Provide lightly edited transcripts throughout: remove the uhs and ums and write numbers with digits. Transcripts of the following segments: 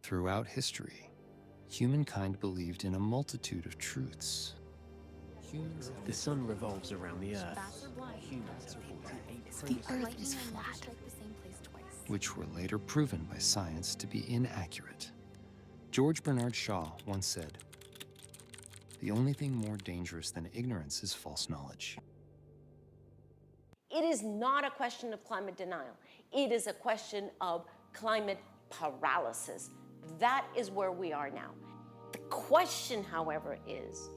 Throughout history, humankind believed in a multitude of truths. The sun revolves around the Earth. The Earth is flat. Which were later proven by science to be inaccurate. George Bernard Shaw once said, "The only thing more dangerous than ignorance is false knowledge." It is not a question of climate denial. It is a question of climate paralysis. That is where we are now. The question, however, is,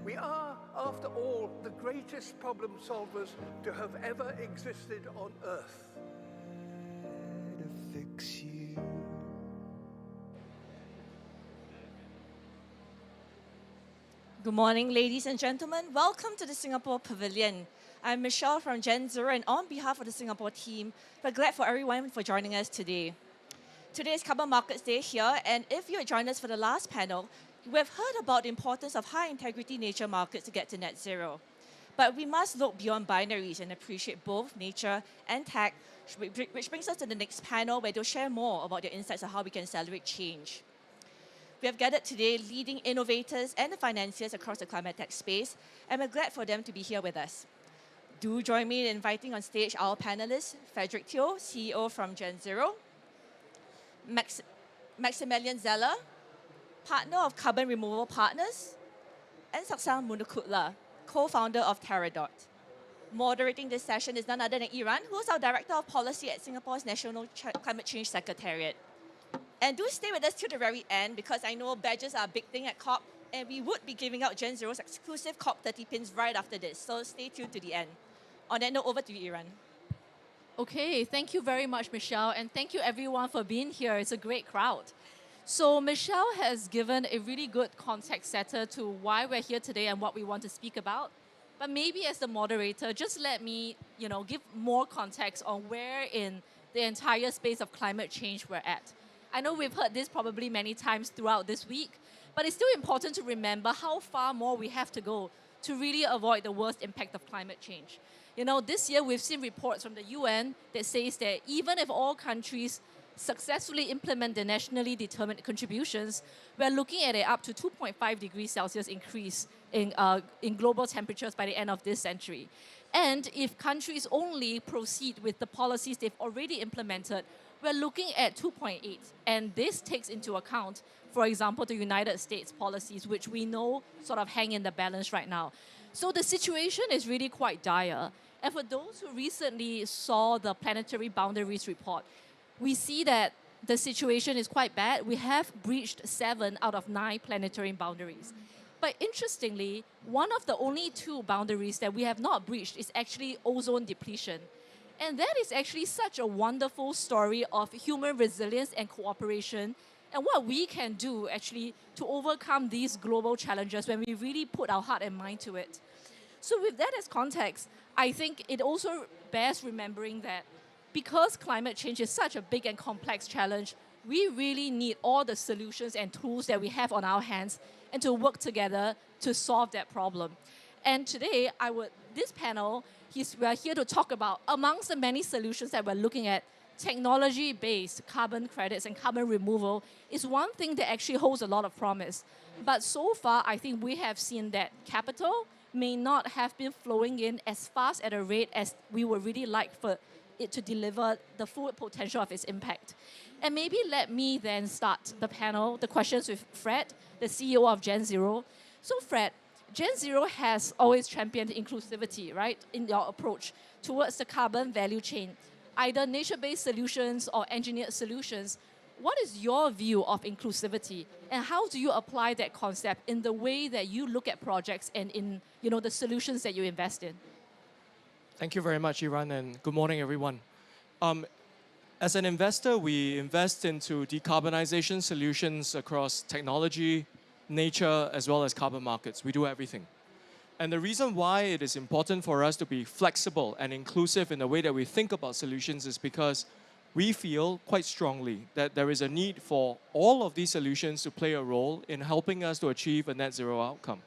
We are, after all, the greatest problem solvers to have ever existed on Earth. To fix you. Good morning, ladies and gentlemen. Welcome to the Singapore Pavilion. I'm Michelle from GenZero, and on behalf of the Singapore team, we're glad for everyone for joining us today. Today is Carbon Markets Day here, and if you had joined us for the last panel, we have heard about the importance of high-integrity nature markets to get to net zero. But we must look beyond binaries and appreciate both nature and tech, which brings us to the next panel where they'll share more about their insights on how we can accelerate change. We have gathered today leading innovators and the financiers across the climate tech space, and we're glad for them to be here with us. Do join me in inviting on stage our panelists, Frederick Teo, CEO from GenZero, Maximilian Zeller, partner of Carbon Removal Partners, and Sasankh Munukutla, co-founder of Terradot. Moderating this session is none other than Yiran, who is our Director of Policy at Singapore's National Climate Change Secretariat. And do stay with us to the very end, because I know badges are a big thing at COP, and we would be giving out GenZero's exclusive COP30 pins right after this, so stay tuned to the end. On that note, over to you, Yiran. Okay, thank you very much, Michelle, and thank you everyone for being here. It's a great crowd. So Michelle has given a really good context setter to why we're here today and what we want to speak about. But maybe as the moderator, just let me, give more context on where in the entire space of climate change we're at. I know we've heard this probably many times throughout this week, but it's still important to remember how far more we have to go to really avoid the worst impact of climate change. You know, this year we've seen reports from the UN that says that even if all countries successfully implement the nationally determined contributions, we're looking at up to 2.5 degrees Celsius increase in global temperatures by the end of this century. And if countries only proceed with the policies they've already implemented, we're looking at 2.8. And this takes into account, for example, the United States policies, which we know sort of hang in the balance right now. So the situation is really quite dire. And for those who recently saw the Planetary Boundaries report, we see that the situation is quite bad. We have breached 7 out of 9 planetary boundaries. But interestingly, one of the only 2 boundaries that we have not breached is actually ozone depletion. And that is actually such a wonderful story of human resilience and cooperation, and what we can do actually to overcome these global challenges when we really put our heart and mind to it. So with that as context, I think it also bears remembering that because climate change is such a big and complex challenge, we really need all the solutions and tools that we have on our hands and to work together to solve that problem. And today, this panel, we are here to talk about, amongst the many solutions that we're looking at, technology-based carbon credits and carbon removal is one thing that actually holds a lot of promise. But so far, I think we have seen that capital may not have been flowing in as fast at a rate as we would really like for it to deliver the full potential of its impact. And maybe let me then start the panel, the questions with Fred, the CEO of GenZero. So Fred, GenZero has always championed inclusivity, right, in your approach towards the carbon value chain, either nature-based solutions or engineered solutions. What is your view of inclusivity, and how do you apply that concept in the way that you look at projects and in the solutions that you invest in? Thank you very much, Yiran, and good morning, everyone. As an investor, we invest into decarbonization solutions across technology, nature, as well as carbon markets. We do everything. And the reason why it is important for us to be flexible and inclusive in the way that we think about solutions is because we feel quite strongly that there is a need for all of these solutions to play a role in helping us to achieve a net zero outcome.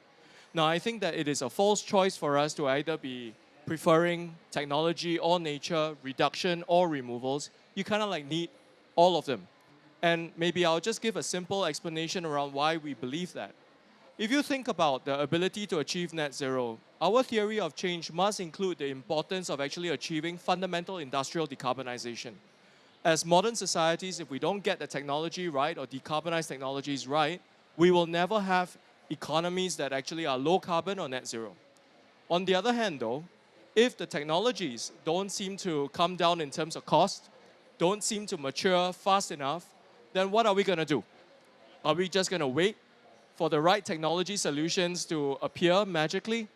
Now, I think that it is a false choice for us to either be preferring technology or nature, reduction or removals. You kind of like need all of them. And maybe I'll just give a simple explanation around why we believe that. If you think about the ability to achieve net zero, our theory of change must include the importance of actually achieving fundamental industrial decarbonization. As modern societies, if we don't get the technology right or decarbonize technologies right, we will never have economies that actually are low carbon or net zero. On the other hand though, if the technologies don't seem to come down in terms of cost, don't seem to mature fast enough, then what are we going to do? Are we just going to wait for the right technology solutions to appear magically?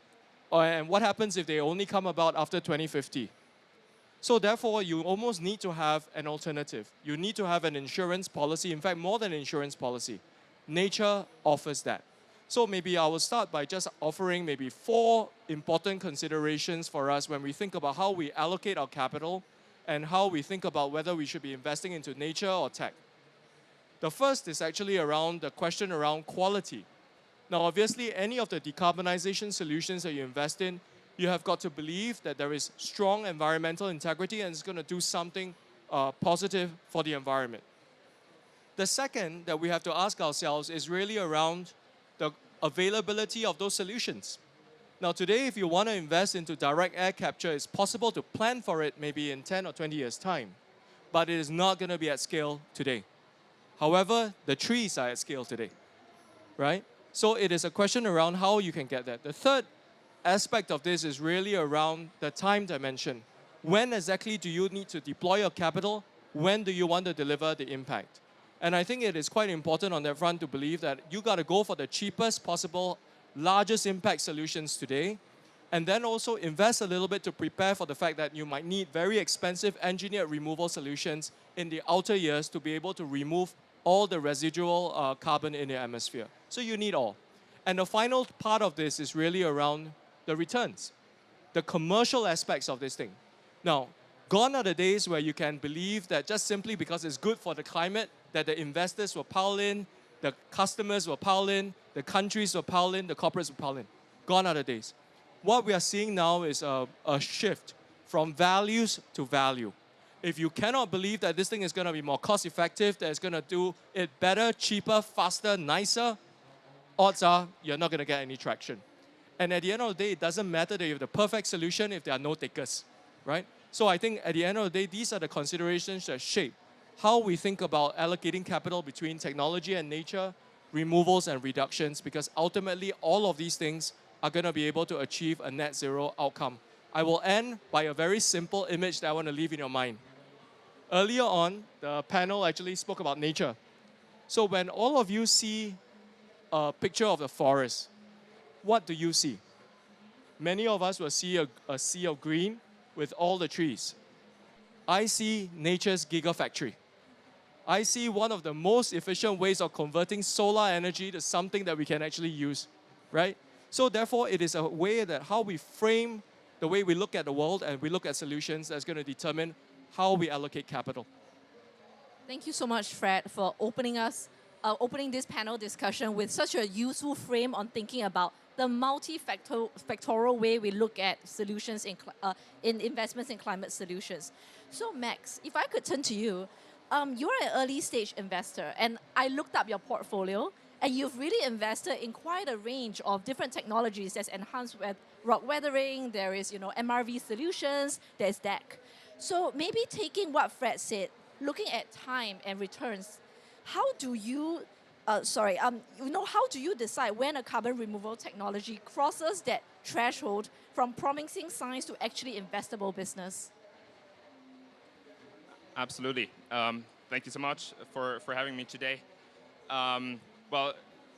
And what happens if they only come about after 2050? So therefore, you almost need to have an alternative. You need to have an insurance policy, in fact, more than an insurance policy. Nature offers that. So maybe I will start by just offering maybe 4 important considerations for us when we think about how we allocate our capital and how we think about whether we should be investing into nature or tech. The first is actually around the question around quality. Now, obviously, any of the decarbonization solutions that you invest in, you have got to believe that there is strong environmental integrity and it's going to do something positive for the environment. The second that we have to ask ourselves is really around the availability of those solutions. Now today, if you want to invest into direct air capture, it's possible to plan for it maybe in 10 or 20 years' time, but it is not going to be at scale today. However, the trees are at scale today, right? So it is a question around how you can get that. The third aspect of this is really around the time dimension. When exactly do you need to deploy your capital? When do you want to deliver the impact? And I think it is quite important on that front to believe that you got to go for the cheapest possible, largest impact solutions today, and then also invest a little bit to prepare for the fact that you might need very expensive engineered removal solutions in the outer years to be able to remove all the residual carbon in the atmosphere. So you need all. And the final part of this is really around the returns, the commercial aspects of this thing. Now, gone are the days where you can believe that just simply because it's good for the climate, that the investors will pile in, the customers will pile in, the countries will pile in, the corporates will pile in. Gone are the days. What we are seeing now is a shift from values to value. If you cannot believe that this thing is going to be more cost effective, that it's going to do it better, cheaper, faster, nicer, odds are you're not going to get any traction. And at the end of the day, it doesn't matter that you have the perfect solution if there are no takers, right? So I think at the end of the day, these are the considerations that shape how we think about allocating capital between technology and nature, removals and reductions, because ultimately all of these things are going to be able to achieve a net zero outcome. I will end by a very simple image that I want to leave in your mind. Earlier on, the panel actually spoke about nature. So when all of you see a picture of the forest, what do you see? Many of us will see a sea of green with all the trees. I see nature's gigafactory. I see one of the most efficient ways of converting solar energy to something that we can actually use, right? So therefore, it is a way that how we frame the way we look at the world and we look at solutions that's going to determine how we allocate capital. Thank you so much, Fred, for opening this panel discussion with such a useful frame on thinking about the multifactorial way we look at solutions in investments in climate solutions. So Max, if I could turn to you, you're an early stage investor, and I looked up your portfolio, and you've really invested in quite a range of different technologies. There's enhanced rock weathering, there is MRV solutions, there's DEC. So maybe taking what Fred said, looking at time and returns, how do you how do you decide when a carbon removal technology crosses that threshold from promising science to actually investable business? Absolutely. Thank you so much for having me today. Well,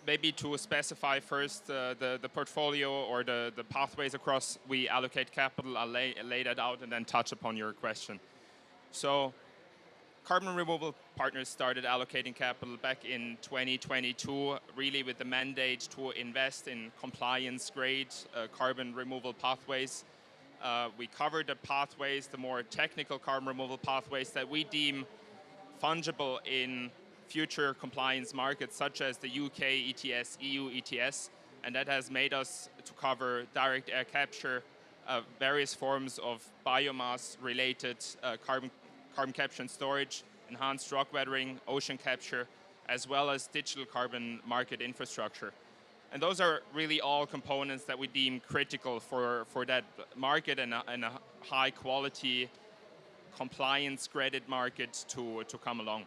maybe to specify first the portfolio or the pathways across we allocate capital, I'll lay that out and then touch upon your question. So carbon removal partners started allocating capital back in 2022, really with the mandate to invest in compliance-grade carbon removal pathways. We covered the pathways, the more technical carbon removal pathways that we deem fungible in future compliance markets, such as the UK ETS, EU ETS, and that has made us to cover direct air capture, various forms of biomass-related carbon capture and storage, enhanced rock weathering, ocean capture, as well as digital carbon market infrastructure. And those are really all components that we deem critical for that market and a high quality compliance credit market to come along.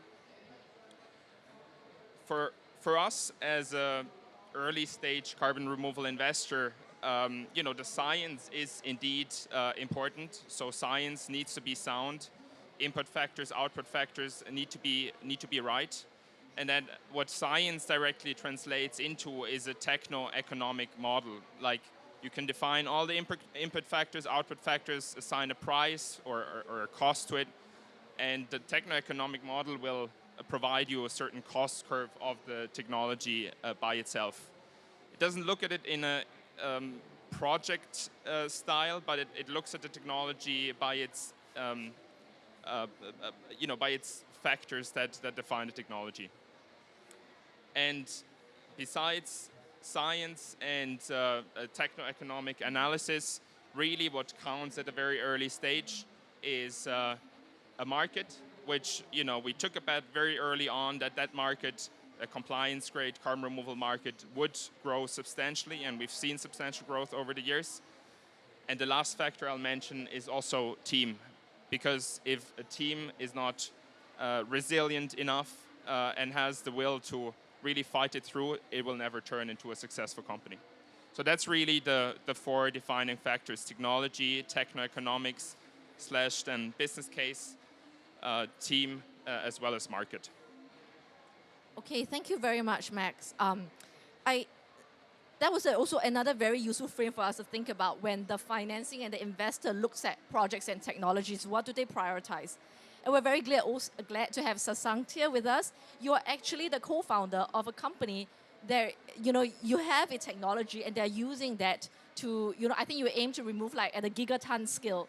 For us as a early stage carbon removal investor, the science is indeed important. So science needs to be sound. Input factors, output factors need to be right. And then what science directly translates into is a techno-economic model. Like you can define all the input factors, output factors, assign a price or a cost to it, and the techno-economic model will provide you a certain cost curve of the technology by itself. It doesn't look at it in a project style, but it looks at the technology by its by its factors that define the technology. And besides science and techno-economic analysis, really what counts at a very early stage is a market, which we took a bet very early on that market, a compliance-grade carbon removal market, would grow substantially, and we've seen substantial growth over the years. And the last factor I'll mention is also team, because if a team is not resilient enough and has the will to really fight it through, it will never turn into a successful company. So that's really the four defining factors: technology, techno-economics, / then business case, team, as well as market. Okay, thank you very much, Max. That was also another very useful frame for us to think about when the financing and the investor looks at projects and technologies. What do they prioritize? And we're very glad to have Sasankh here with us. You're actually the co-founder of a company that, you have a technology and they're using that to, I think you aim to remove at a gigaton scale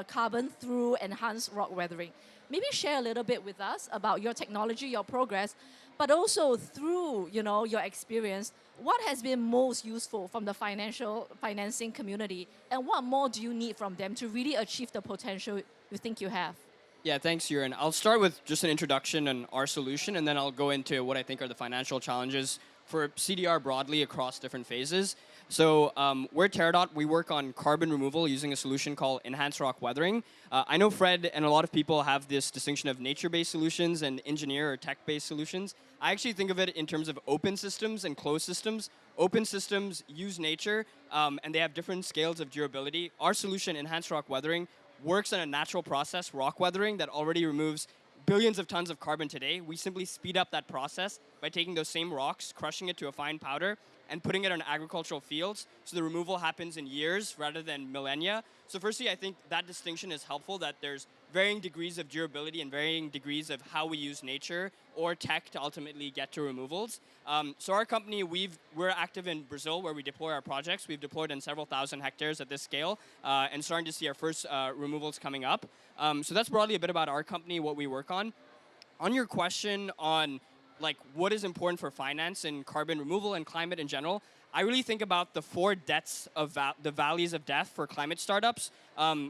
carbon through enhanced rock weathering. maybe share a little bit with us about your technology, your progress, but also through your experience, what has been most useful from the financing community, and what more do you need from them to really achieve the potential you think you have? Yeah, thanks, Yiran. I'll start with just an introduction on our solution, and then I'll go into what I think are the financial challenges for CDR broadly across different phases. So we're Terradot. We work on carbon removal using a solution called enhanced rock weathering. I know Fred and a lot of people have this distinction of nature-based solutions and engineer or tech-based solutions. I actually think of it in terms of open systems and closed systems. Open systems use nature, and they have different scales of durability. Our solution, enhanced rock weathering, works on a natural process, rock weathering, that already removes billions of tons of carbon today. We simply speed up that process by taking those same rocks, crushing it to a fine powder, and putting it on agricultural fields. So the removal happens in years rather than millennia. So firstly, I think that distinction is helpful, that there's varying degrees of durability and varying degrees of how we use nature or tech to ultimately get to removals. So our company, we're active in Brazil where we deploy our projects. We've deployed in several thousand hectares at this scale and starting to see our first removals coming up. So that's broadly a bit about our company, what we work on. On your question on what is important for finance and carbon removal and climate in general, I really think about the 4 deaths of the valleys of death for climate startups.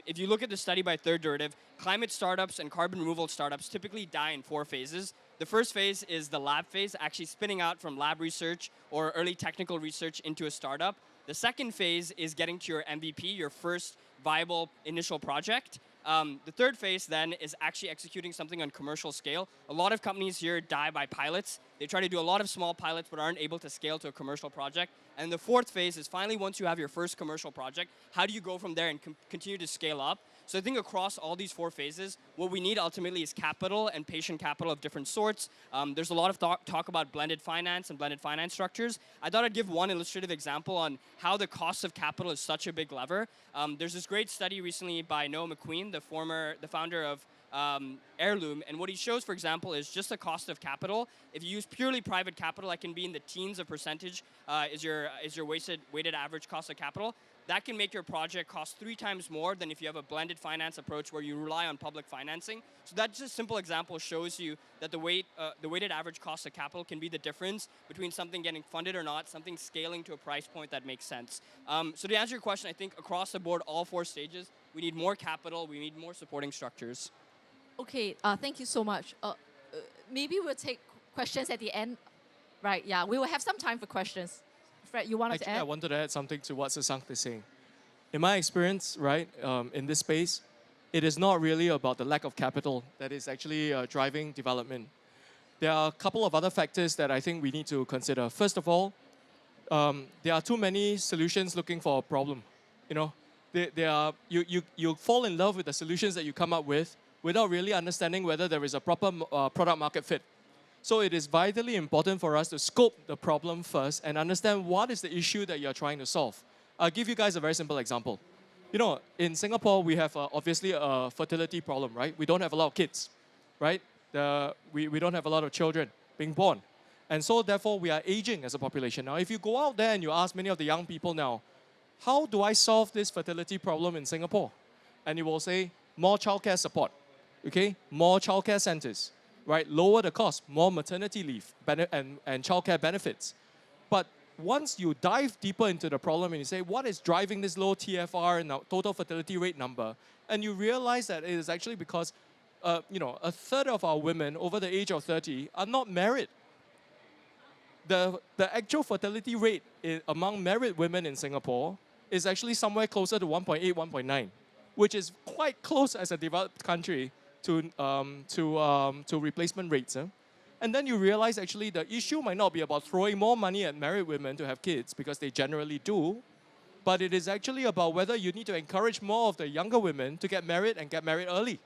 If you look at the study by Third Derivative, climate startups and carbon removal startups typically die in 4 phases. The first phase is the lab phase, actually spinning out from lab research or early technical research into a startup. The second phase is getting to your MVP, your first viable initial project. The third phase then is actually executing something on commercial scale. A lot of companies here die by pilots. They try to do a lot of small pilots but aren't able to scale to a commercial project. And the fourth phase is finally, once you have your first commercial project, how do you go from there and continue to scale up? So I think across all these 4 phases, what we need ultimately is capital and patient capital of different sorts. There's a lot of talk about blended finance and blended finance structures. I thought I'd give one illustrative example on how the cost of capital is such a big lever. There's this great study recently by Noah McQueen, the founder of Heirloom, and what he shows, for example, is just the cost of capital. If you use purely private capital, that can be in the teens of percentage is your weighted average cost of capital. That can make your project cost 3 times more than if you have a blended finance approach where you rely on public financing. So that just simple example shows you that the weighted average cost of capital can be the difference between something getting funded or not, something scaling to a price point that makes sense. So to answer your question, I think across the board, all 4 stages, we need more capital, we need more supporting structures. Okay, thank you so much. Maybe we'll take questions at the end. Right, yeah, we will have some time for questions. Fred, you wanted to add? I wanted to add something to what Sasankh is saying. In my experience, right, in this space, it is not really about the lack of capital that is actually driving development. There are a couple of other factors that I think we need to consider. First of all, there are too many solutions looking for a problem. You fall in love with the solutions that you come up with without really understanding whether there is a proper product market fit. So it is vitally important for us to scope the problem first and understand what is the issue that you're trying to solve. I'll give you guys a very simple example. In Singapore, we have obviously a fertility problem, right? We don't have a lot of kids, right? We don't have a lot of children being born. And so therefore, we are aging as a population. Now, if you go out there and you ask many of the young people now, how do I solve this fertility problem in Singapore? And you will say, more childcare support, okay? More childcare centers. Right, lower the cost, more maternity leave and childcare benefits. But once you dive deeper into the problem and you say, what is driving this low TFR and total fertility rate number? And you realize that it is actually because, a third of our women over the age of 30 are not married. The actual fertility rate among married women in Singapore is actually somewhere closer to 1.8, 1.9, which is quite close as a developed country to replacement rates. And then you realize actually the issue might not be about throwing more money at married women to have kids, because they generally do, but it is actually about whether you need to encourage more of the younger women to get married and get married early.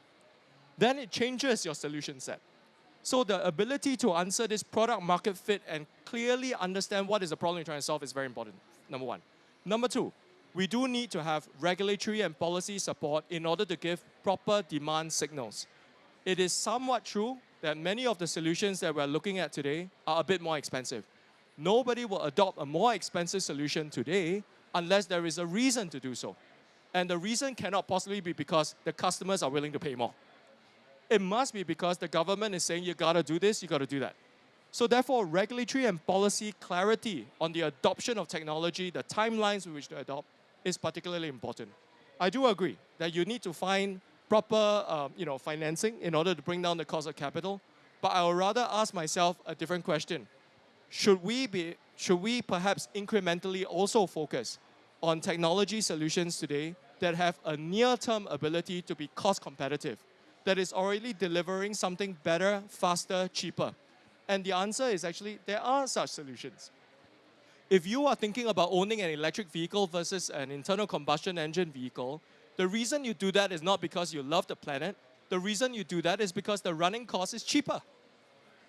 Then it changes your solution set. So the ability to answer this product market fit and clearly understand what is the problem you're trying to solve is very important, number 1. Number 2, we do need to have regulatory and policy support in order to give proper demand signals. It is somewhat true that many of the solutions that we're looking at today are a bit more expensive. Nobody will adopt a more expensive solution today unless there is a reason to do so. And the reason cannot possibly be because the customers are willing to pay more. It must be because the government is saying you gotta do this, you gotta do that. So therefore, regulatory and policy clarity on the adoption of technology, the timelines with which to adopt, is particularly important. I do agree that you need to find proper financing in order to bring down the cost of capital, but I would rather ask myself a different question. Should we perhaps incrementally also focus on technology solutions today that have a near-term ability to be cost competitive, that is already delivering something better, faster, cheaper? And the answer is actually there are such solutions. If you are thinking about owning an electric vehicle versus an internal combustion engine vehicle, the reason you do that is not because you love the planet. The reason you do that is because the running cost is cheaper.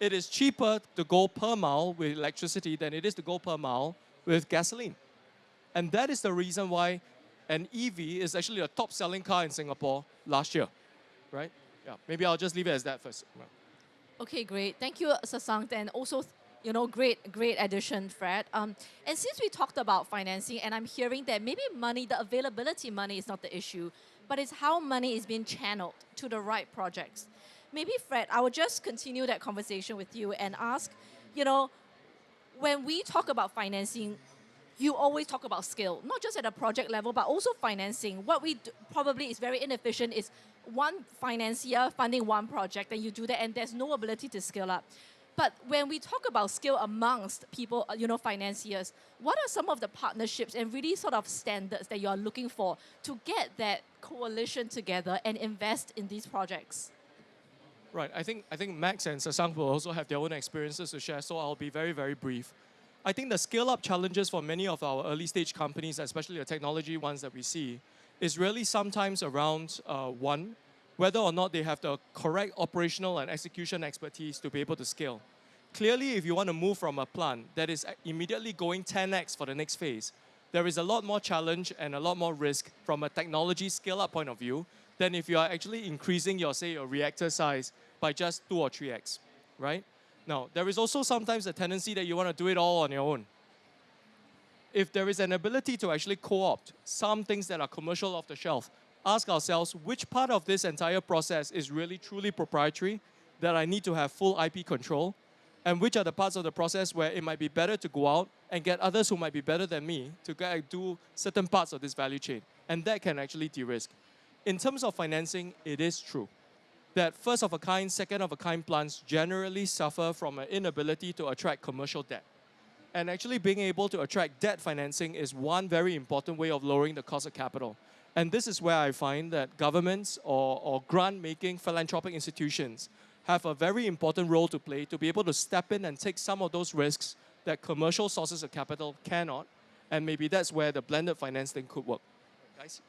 It is cheaper to go per mile with electricity than it is to go per mile with gasoline. And that is the reason why an EV is actually a top-selling car in Singapore last year, right? Yeah, maybe I'll just leave it as that first. Okay, great. Thank you, Sasankh, and also, great addition, Fred. And since we talked about financing, and I'm hearing that maybe money, the availability money is not the issue, but it's how money is being channeled to the right projects. Maybe, Fred, I will just continue that conversation with you and ask, when we talk about financing, you always talk about scale, not just at a project level, but also financing. What we do probably is very inefficient is one financier funding one project, and you do that, and there's no ability to scale up. But when we talk about scale amongst people, financiers, what are some of the partnerships and really sort of standards that you are looking for to get that coalition together and invest in these projects? Right, I think Max and Sasankh will also have their own experiences to share, so I'll be very, very brief. I think the scale-up challenges for many of our early-stage companies, especially the technology ones that we see, is really sometimes around, one, whether or not they have the correct operational and execution expertise to be able to scale. Clearly, if you want to move from a plant that is immediately going 10x for the next phase, there is a lot more challenge and a lot more risk from a technology scale-up point of view than if you are actually increasing your reactor size by just 2 or 3x, right? Now, there is also sometimes a tendency that you want to do it all on your own. If there is an ability to actually co-opt some things that are commercial off the shelf, ask ourselves which part of this entire process is really truly proprietary, that I need to have full IP control, and which are the parts of the process where it might be better to go out and get others who might be better than me to do certain parts of this value chain. And that can actually de-risk. In terms of financing, it is true that first-of-a-kind, second-of-a-kind plants generally suffer from an inability to attract commercial debt. And actually being able to attract debt financing is one very important way of lowering the cost of capital. And this is where I find that governments or grant-making philanthropic institutions have a very important role to play to be able to step in and take some of those risks that commercial sources of capital cannot. And maybe that's where the blended finance thing could work. Guys?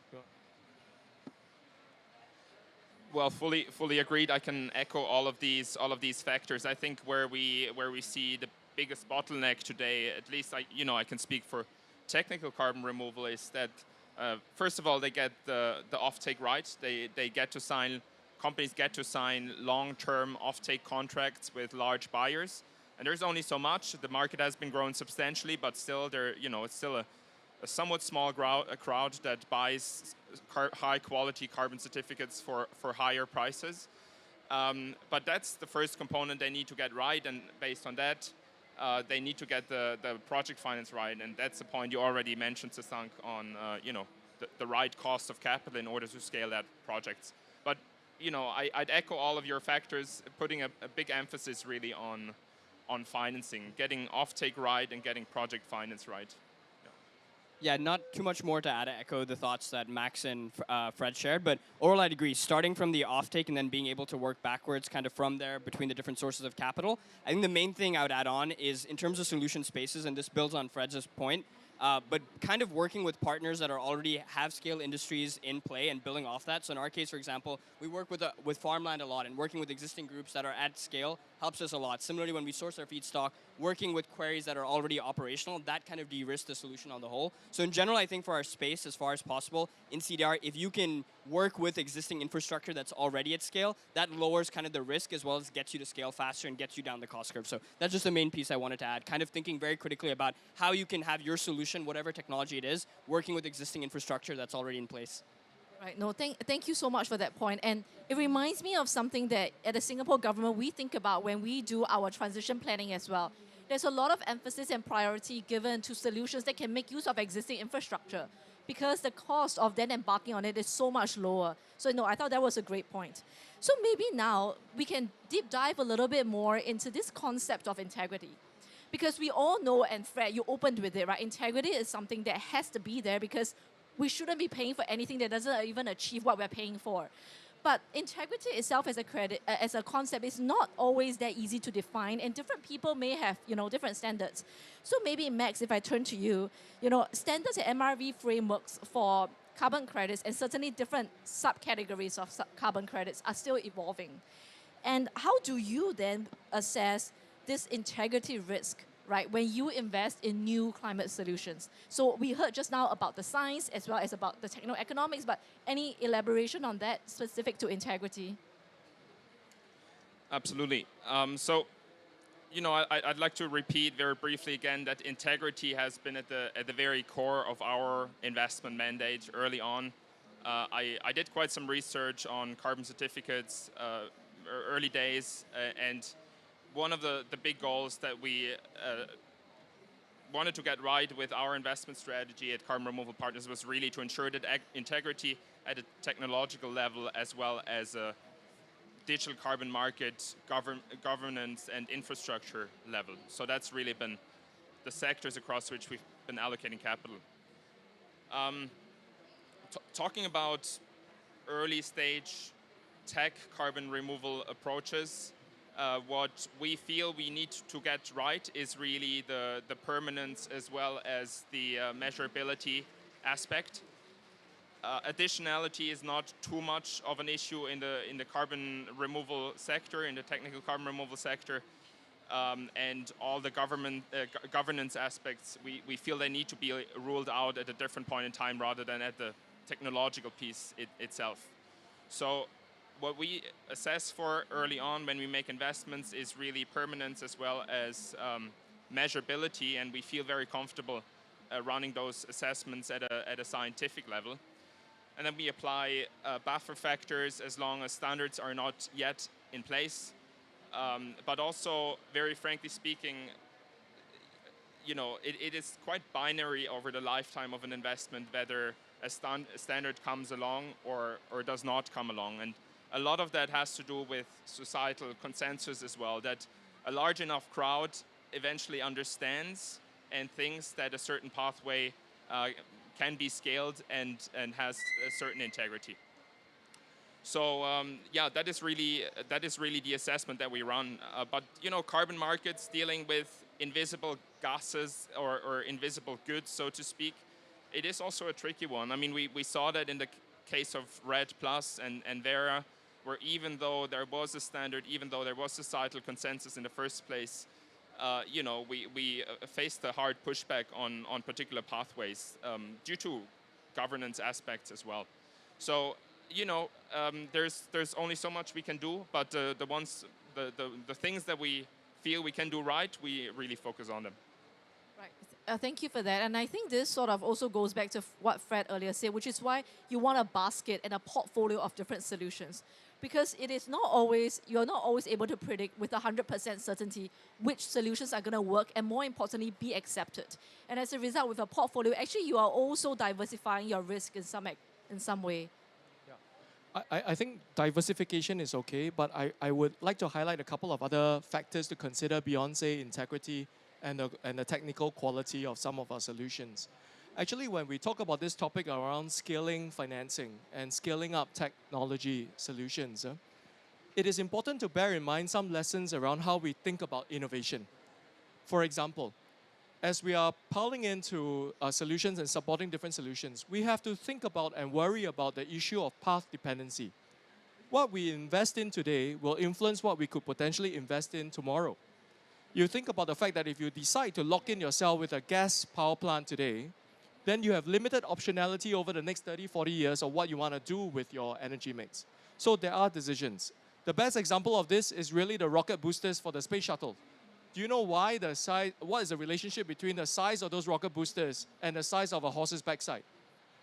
Well, fully agreed. I can echo all of these factors. I think where we see the biggest bottleneck today, at least I can speak for technical carbon removal, is that first of all they get the offtake rights. Companies get to sign long-term offtake contracts with large buyers, and there's only so much. The market has been growing substantially, but still it's still a somewhat small crowd that buys high-quality carbon certificates for higher prices. But that's the first component they need to get right, and based on that, they need to get the project finance right, and that's the point you already mentioned, Sasankh, on the right cost of capital in order to scale that project. But I'd echo all of your factors, putting a big emphasis really on financing, getting offtake right and getting project finance right. Yeah, not too much more to add to echo the thoughts that Max and Fred shared, but overall I'd agree, starting from the offtake and then being able to work backwards kind of from there between the different sources of capital. I think the main thing I would add on is in terms of solution spaces, and this builds on Fred's point, but kind of working with partners that already have scale industries in play and building off that. So in our case, for example, we work with farmland a lot, and working with existing groups that are at scale helps us a lot. Similarly, when we source our feedstock, working with quarries that are already operational, that kind of de-risks the solution on the whole. So in general, I think for our space, as far as possible, in CDR, if you can work with existing infrastructure that's already at scale, that lowers kind of the risk as well as gets you to scale faster and gets you down the cost curve. So that's just the main piece I wanted to add, kind of thinking very critically about how you can have your solution, whatever technology it is, working with existing infrastructure that's already in place. Right. No, thank you so much for that point. And it reminds me of something that at the Singapore government we think about when we do our transition planning as well. There's a lot of emphasis and priority given to solutions that can make use of existing infrastructure because the cost of then embarking on it is so much lower. So no, I thought that was a great point. So maybe now we can deep dive a little bit more into this concept of integrity. Because we all know, and Fred, you opened with it, right? Integrity is something that has to be there because we shouldn't be paying for anything that doesn't even achieve what we're paying for. But integrity itself as a concept is not always that easy to define, and different people may have, different standards. So maybe Max, if I turn to you, standards and MRV frameworks for carbon credits and certainly different subcategories of carbon credits are still evolving. And how do you then assess this integrity risk, right, when you invest in new climate solutions? So we heard just now about the science as well as about the techno-economics, but any elaboration on that specific to integrity? Absolutely. I'd like to repeat very briefly again that integrity has been at the very core of our investment mandate early on. I did quite some research on carbon certificates early days, and one of the big goals that we wanted to get right with our investment strategy at Carbon Removal Partners was really to ensure that integrity at a technological level as well as a digital carbon market governance and infrastructure level. So that's really been the sectors across which we've been allocating capital. Talking about early stage tech carbon removal approaches, what we feel we need to get right is really the permanence as well as the measurability aspect. Additionality is not too much of an issue in the carbon removal sector, in the technical carbon removal sector, and all the governance aspects, we feel they need to be ruled out at a different point in time rather than at the technological piece itself. So what we assess for early on when we make investments is really permanence as well as measurability, and we feel very comfortable running those assessments at a scientific level. And then we apply buffer factors as long as standards are not yet in place. But also, very frankly speaking, it is quite binary over the lifetime of an investment whether a standard comes along or does not come along. And a lot of that has to do with societal consensus as well, that a large enough crowd eventually understands and thinks that a certain pathway can be scaled and has a certain integrity. So that is really the assessment that we run. But carbon markets dealing with invisible gases or invisible goods, so to speak, it is also a tricky one. I mean, we saw that in the case of RED Plus and Vera, where even though there was a standard, even though there was societal consensus in the first place, we faced a hard pushback on particular pathways due to governance aspects as well. So, there's only so much we can do, but the things that we feel we can do right, we really focus on them. Right. Thank you for that. And I think this sort of also goes back to what Fred earlier said, which is why you want a basket and a portfolio of different solutions. Because you're not always able to predict with 100% certainty which solutions are going to work and, more importantly, be accepted. And as a result, with a portfolio, actually you are also diversifying your risk in some way. Yeah. I think diversification is okay, but I would like to highlight a couple of other factors to consider beyond, say, integrity and the technical quality of some of our solutions. Actually, when we talk about this topic around scaling financing and scaling up technology solutions, it is important to bear in mind some lessons around how we think about innovation. For example, as we are piling into solutions and supporting different solutions, we have to think about and worry about the issue of path dependency. What we invest in today will influence what we could potentially invest in tomorrow. You think about the fact that if you decide to lock in yourself with a gas power plant today, then you have limited optionality over the next 30, 40 years of what you want to do with your energy mix. So there are decisions. The best example of this is really the rocket boosters for the space shuttle. Do you know what is the relationship between the size of those rocket boosters and the size of a horse's backside?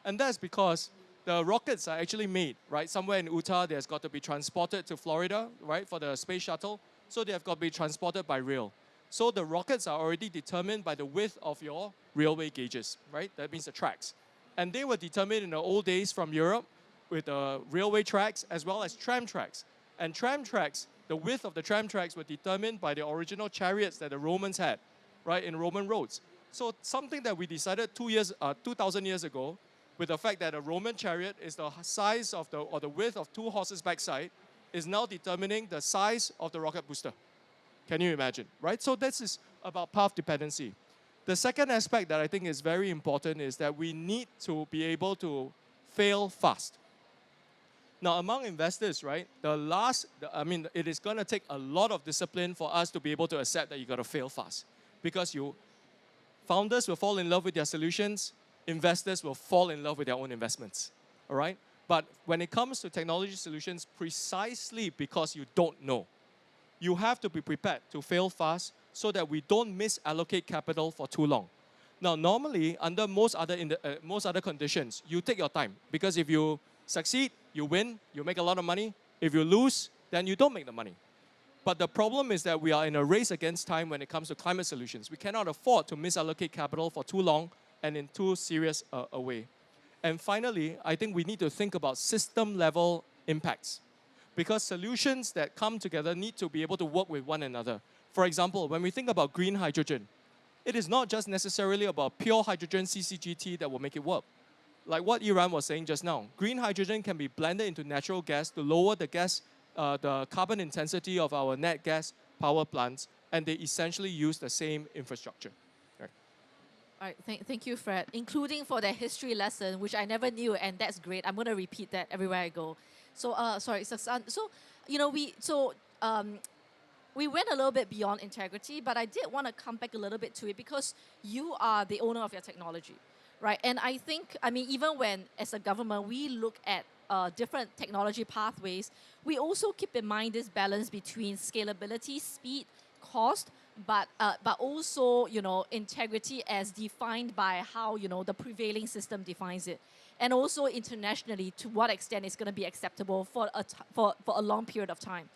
And that's because the rockets are actually made, right? Somewhere in Utah, there's got to be transported to Florida, right, for the space shuttle. So they have got to be transported by rail. So the rockets are already determined by the width of your railway gauges, right? That means the tracks. And they were determined in the old days from Europe with railway tracks as well as tram tracks. And tram tracks, the width of the tram tracks were determined by the original chariots that the Romans had, right, in Roman roads. So something that we decided 2,000 years ago, with the fact that a Roman chariot is the size of or the width of 2 horses' backside, is now determining the size of the rocket booster. Can you imagine, right? So this is about path dependency. The second aspect that I think is very important is that we need to be able to fail fast. Now, among investors, right, it is going to take a lot of discipline for us to be able to accept that you got to fail fast. Because founders will fall in love with their solutions, investors will fall in love with their own investments, all right? But when it comes to technology solutions, precisely because you don't know, you have to be prepared to fail fast so that we don't misallocate capital for too long. Now, normally, under most other conditions, you take your time. Because if you succeed, you win, you make a lot of money. If you lose, then you don't make the money. But the problem is that we are in a race against time when it comes to climate solutions. We cannot afford to misallocate capital for too long and in too serious a way. And finally, I think we need to think about system-level impacts. Because solutions that come together need to be able to work with one another. For example, when we think about green hydrogen, it is not just necessarily about pure hydrogen CCGT that will make it work. Like what Yiran was saying just now, green hydrogen can be blended into natural gas to lower the carbon intensity of our net gas power plants, and they essentially use the same infrastructure. Right. All right, thank you, Fred, including for that history lesson, which I never knew, and that's great. I'm going to repeat that everywhere I go. So, sorry, Sasankh. So, we went a little bit beyond integrity, but I did want to come back a little bit to it because you are the owner of your technology, right? And I think, even when, as a government, we look at different technology pathways, we also keep in mind this balance between scalability, speed, cost, but also, integrity as defined by how, the prevailing system defines it. And also internationally, to what extent it's going to be acceptable for a long period of time.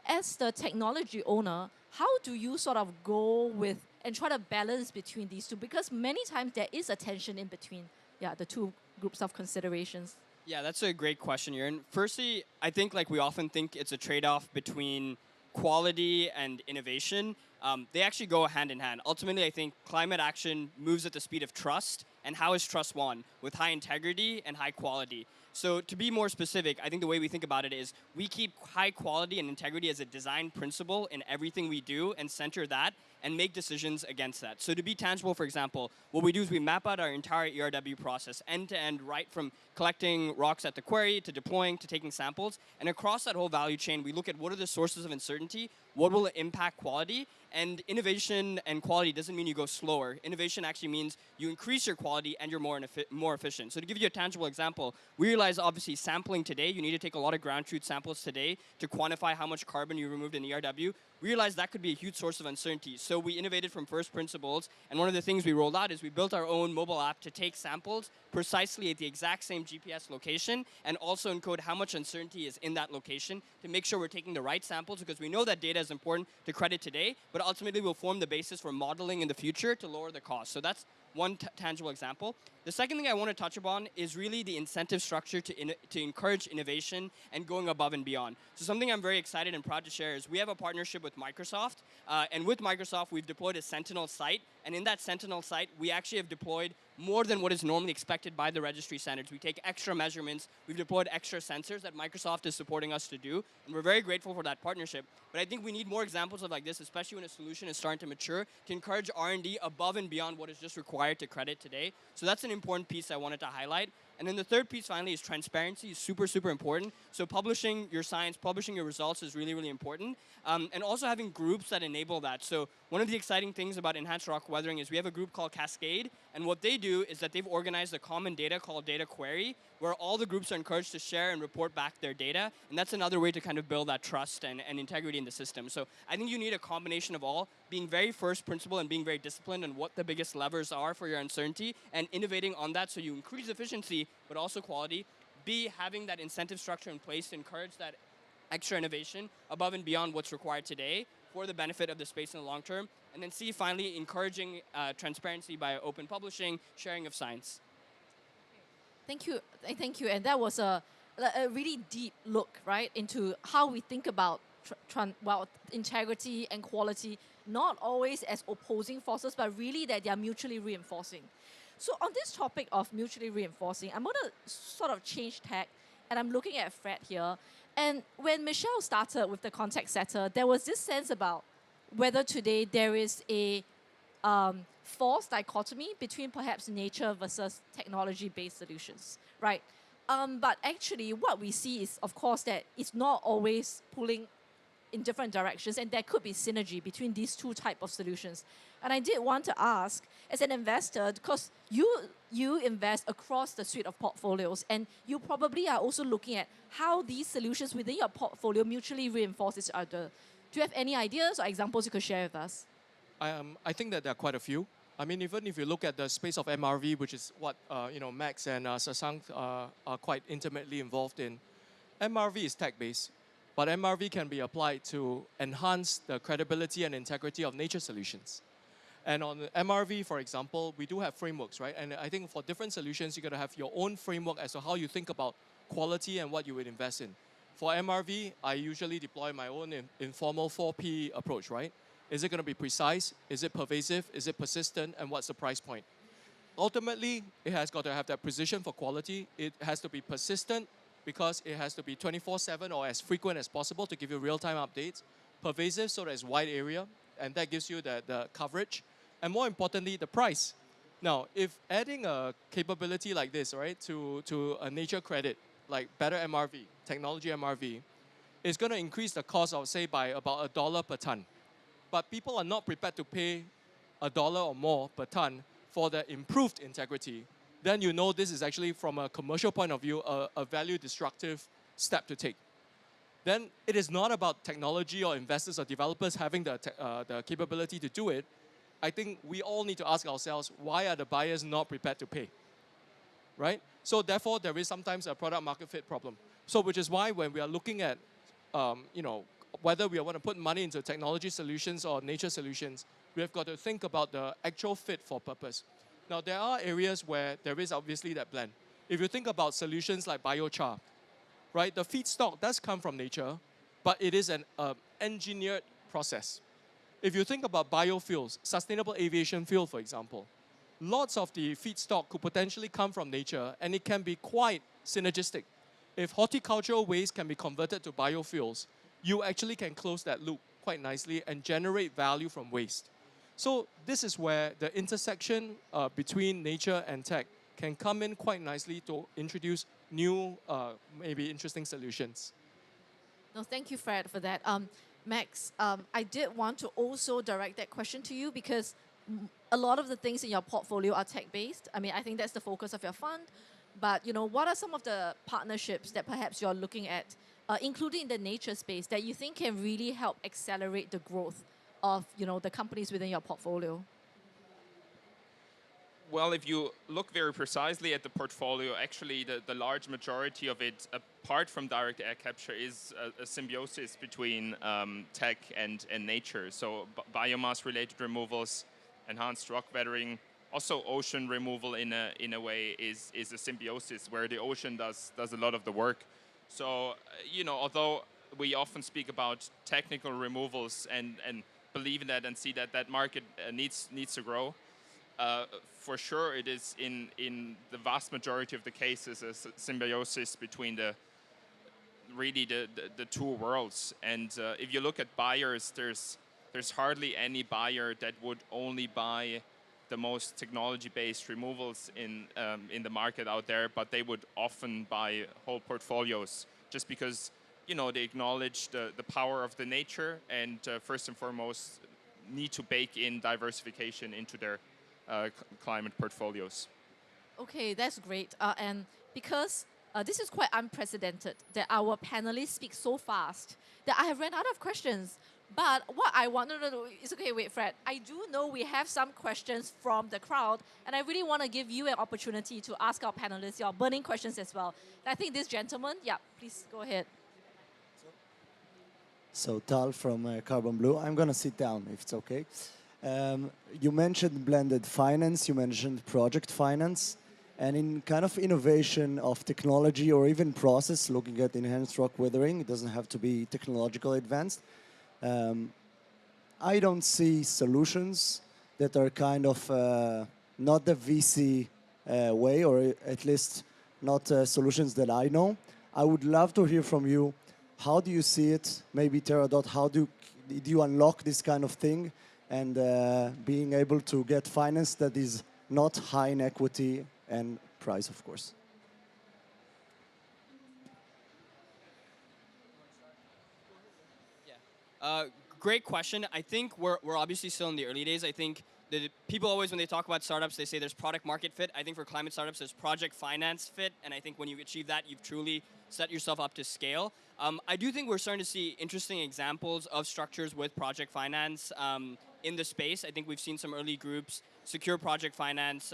As the technology owner, how do you sort of go with and try to balance between these two? Because many times there is a tension in between the two groups of considerations. Yeah, that's a great question, Yiran. Firstly, I think we often think it's a trade-off between quality and innovation. They actually go hand in hand. Ultimately, I think climate action moves at the speed of trust. And how is trust won? With high integrity and high quality. So to be more specific, I think the way we think about it is we keep high quality and integrity as a design principle in everything we do and center that and make decisions against that. So to be tangible, for example, what we do is we map out our entire ERW process end to end, right from collecting rocks at the quarry to deploying to taking samples. And across that whole value chain, we look at what are the sources of uncertainty, what will impact quality, and innovation and quality doesn't mean you go slower. Innovation actually means you increase your quality and you're more efficient. So to give you a tangible example, we realize obviously sampling today, you need to take a lot of ground truth samples today to quantify how much carbon you removed in ERW. We realized that could be a huge source of uncertainty. So we innovated from first principles, and one of the things we rolled out is we built our own mobile app to take samples precisely at the exact same GPS location and also encode how much uncertainty is in that location to make sure we're taking the right samples, because we know that data is important to credit today, but ultimately will form the basis for modeling in the future to lower the cost. So that's one tangible example. The second thing I want to touch upon is really the incentive structure to encourage innovation and going above and beyond. So something I'm very excited and proud to share is we have a partnership with Microsoft. And with Microsoft, we've deployed a Sentinel site. And in that Sentinel site, we actually have deployed more than what is normally expected by the registry standards. We take extra measurements. We've deployed extra sensors that Microsoft is supporting us to do. And we're very grateful for that partnership. But I think we need more examples of like this, especially when a solution is starting to mature, to encourage R&D above and beyond what is just required to credit today. So that's an important piece I wanted to highlight. And then the third piece, finally, is transparency is super, super important. So publishing your science, publishing your results is really, really important. And also having groups that enable that. So one of the exciting things about enhanced rock weathering is we have a group called Cascade. And what they do is that they've organized a common data called Data Query, where all the groups are encouraged to share and report back their data. And that's another way to kind of build that trust and integrity in the system. So I think you need a combination of all, being very first principle and being very disciplined on what the biggest levers are for your uncertainty and innovating on that so you increase efficiency, but also quality. B, having that incentive structure in place to encourage that extra innovation above and beyond what's required today for the benefit of the space in the long term. And then C, finally, encouraging transparency by open publishing, sharing of science. Thank you, and that was a really deep look, right, into how we think about integrity and quality, not always as opposing forces, but really that they are mutually reinforcing. So on this topic of mutually reinforcing, I'm going to sort of change tack, and I'm looking at Fred here. And when Michelle started with the context setter, there was this sense about whether today there is a false dichotomy between perhaps nature versus technology-based solutions, right? But actually, what we see is, of course, that it's not always pulling in different directions, and there could be synergy between these two types of solutions. And I did want to ask, as an investor, because you invest across the suite of portfolios, and you probably are also looking at how these solutions within your portfolio mutually reinforce each other. Do you have any ideas or examples you could share with us? I think that there are quite a few. I mean, even if you look at the space of MRV, which is what Max and Sasankh are quite intimately involved in, MRV is tech-based, but MRV can be applied to enhance the credibility and integrity of nature solutions. And on MRV, for example, we do have frameworks, right? And I think for different solutions, you got to have your own framework as to how you think about quality and what you would invest in. For MRV, I usually deploy my own informal 4P approach, right? Is it going to be precise? Is it pervasive? Is it persistent? And what's the price point? Ultimately, it has got to have that precision for quality. It has to be persistent because it has to be 24/7 or as frequent as possible to give you real-time updates. Pervasive, so there's wide area, and that gives you the coverage. And more importantly, the price. Now, if adding a capability like this, right, to a nature credit, like better MRV, technology MRV, is going to increase the cost, I would say, by about $1 per ton. But people are not prepared to pay $1 or more per ton for the improved integrity, then you know this is actually, from a commercial point of view, a value-destructive step to take. Then it is not about technology or investors or developers having the capability to do it. I think we all need to ask ourselves, why are the buyers not prepared to pay? Right? So therefore, there is sometimes a product market fit problem. So which is why when we are looking at, whether we want to put money into technology solutions or nature solutions, we have got to think about the actual fit for purpose. Now, there are areas where there is obviously that blend. If you think about solutions like biochar, right, the feedstock does come from nature, but it is an engineered process. If you think about biofuels, sustainable aviation fuel, for example, lots of the feedstock could potentially come from nature, and it can be quite synergistic. If horticultural waste can be converted to biofuels, you actually can close that loop quite nicely and generate value from waste. So this is where the intersection between nature and tech can come in quite nicely to introduce new, maybe interesting solutions. No, thank you, Fred, for that. Max, I did want to also direct that question to you because a lot of the things in your portfolio are tech-based. I mean, I think that's the focus of your fund. But, what are some of the partnerships that perhaps you're looking at, including in the nature space, that you think can really help accelerate the growth of, the companies within your portfolio? Well, if you look very precisely at the portfolio, actually the large majority of it, apart from direct air capture, is a symbiosis between tech and nature. So biomass-related removals, enhanced rock weathering, also ocean removal in a way is a symbiosis where the ocean does a lot of the work. So, although we often speak about technical removals and believe in that and see that market needs to grow, for sure, it is in the vast majority of the cases a symbiosis between the two worlds. And if you look at buyers, there's hardly any buyer that would only buy the most technology-based removals in the market out there, but they would often buy whole portfolios just because they acknowledge the power of the nature and first and foremost need to bake in diversification into their climate portfolios. Okay, that's great. And because this is quite unprecedented that our panelists speak so fast that I have run out of questions. But what I want to know is, okay, wait, Fred, I do know we have some questions from the crowd, and I really want to give you an opportunity to ask our panelists your burning questions as well. And I think this gentleman, yeah, please go ahead. So Tal from Carbon Blue. I'm going to sit down if it's okay. You mentioned blended finance, you mentioned project finance, and in kind of innovation of technology or even process, looking at enhanced rock weathering, it doesn't have to be technological advanced. I don't see solutions that are kind of not the VC way, or at least not solutions that I know. I would love to hear from you. How do you see it? Maybe Terradot, how do you unlock this kind of thing and being able to get finance that is not high in equity and price, of course? Great question. I think we're obviously still in the early days. I think the people always, when they talk about startups, they say there's product market fit. I think for climate startups, there's project finance fit. And I think when you achieve that, you've truly set yourself up to scale. I do think we're starting to see interesting examples of structures with project finance in the space. I think we've seen some early groups secure project finance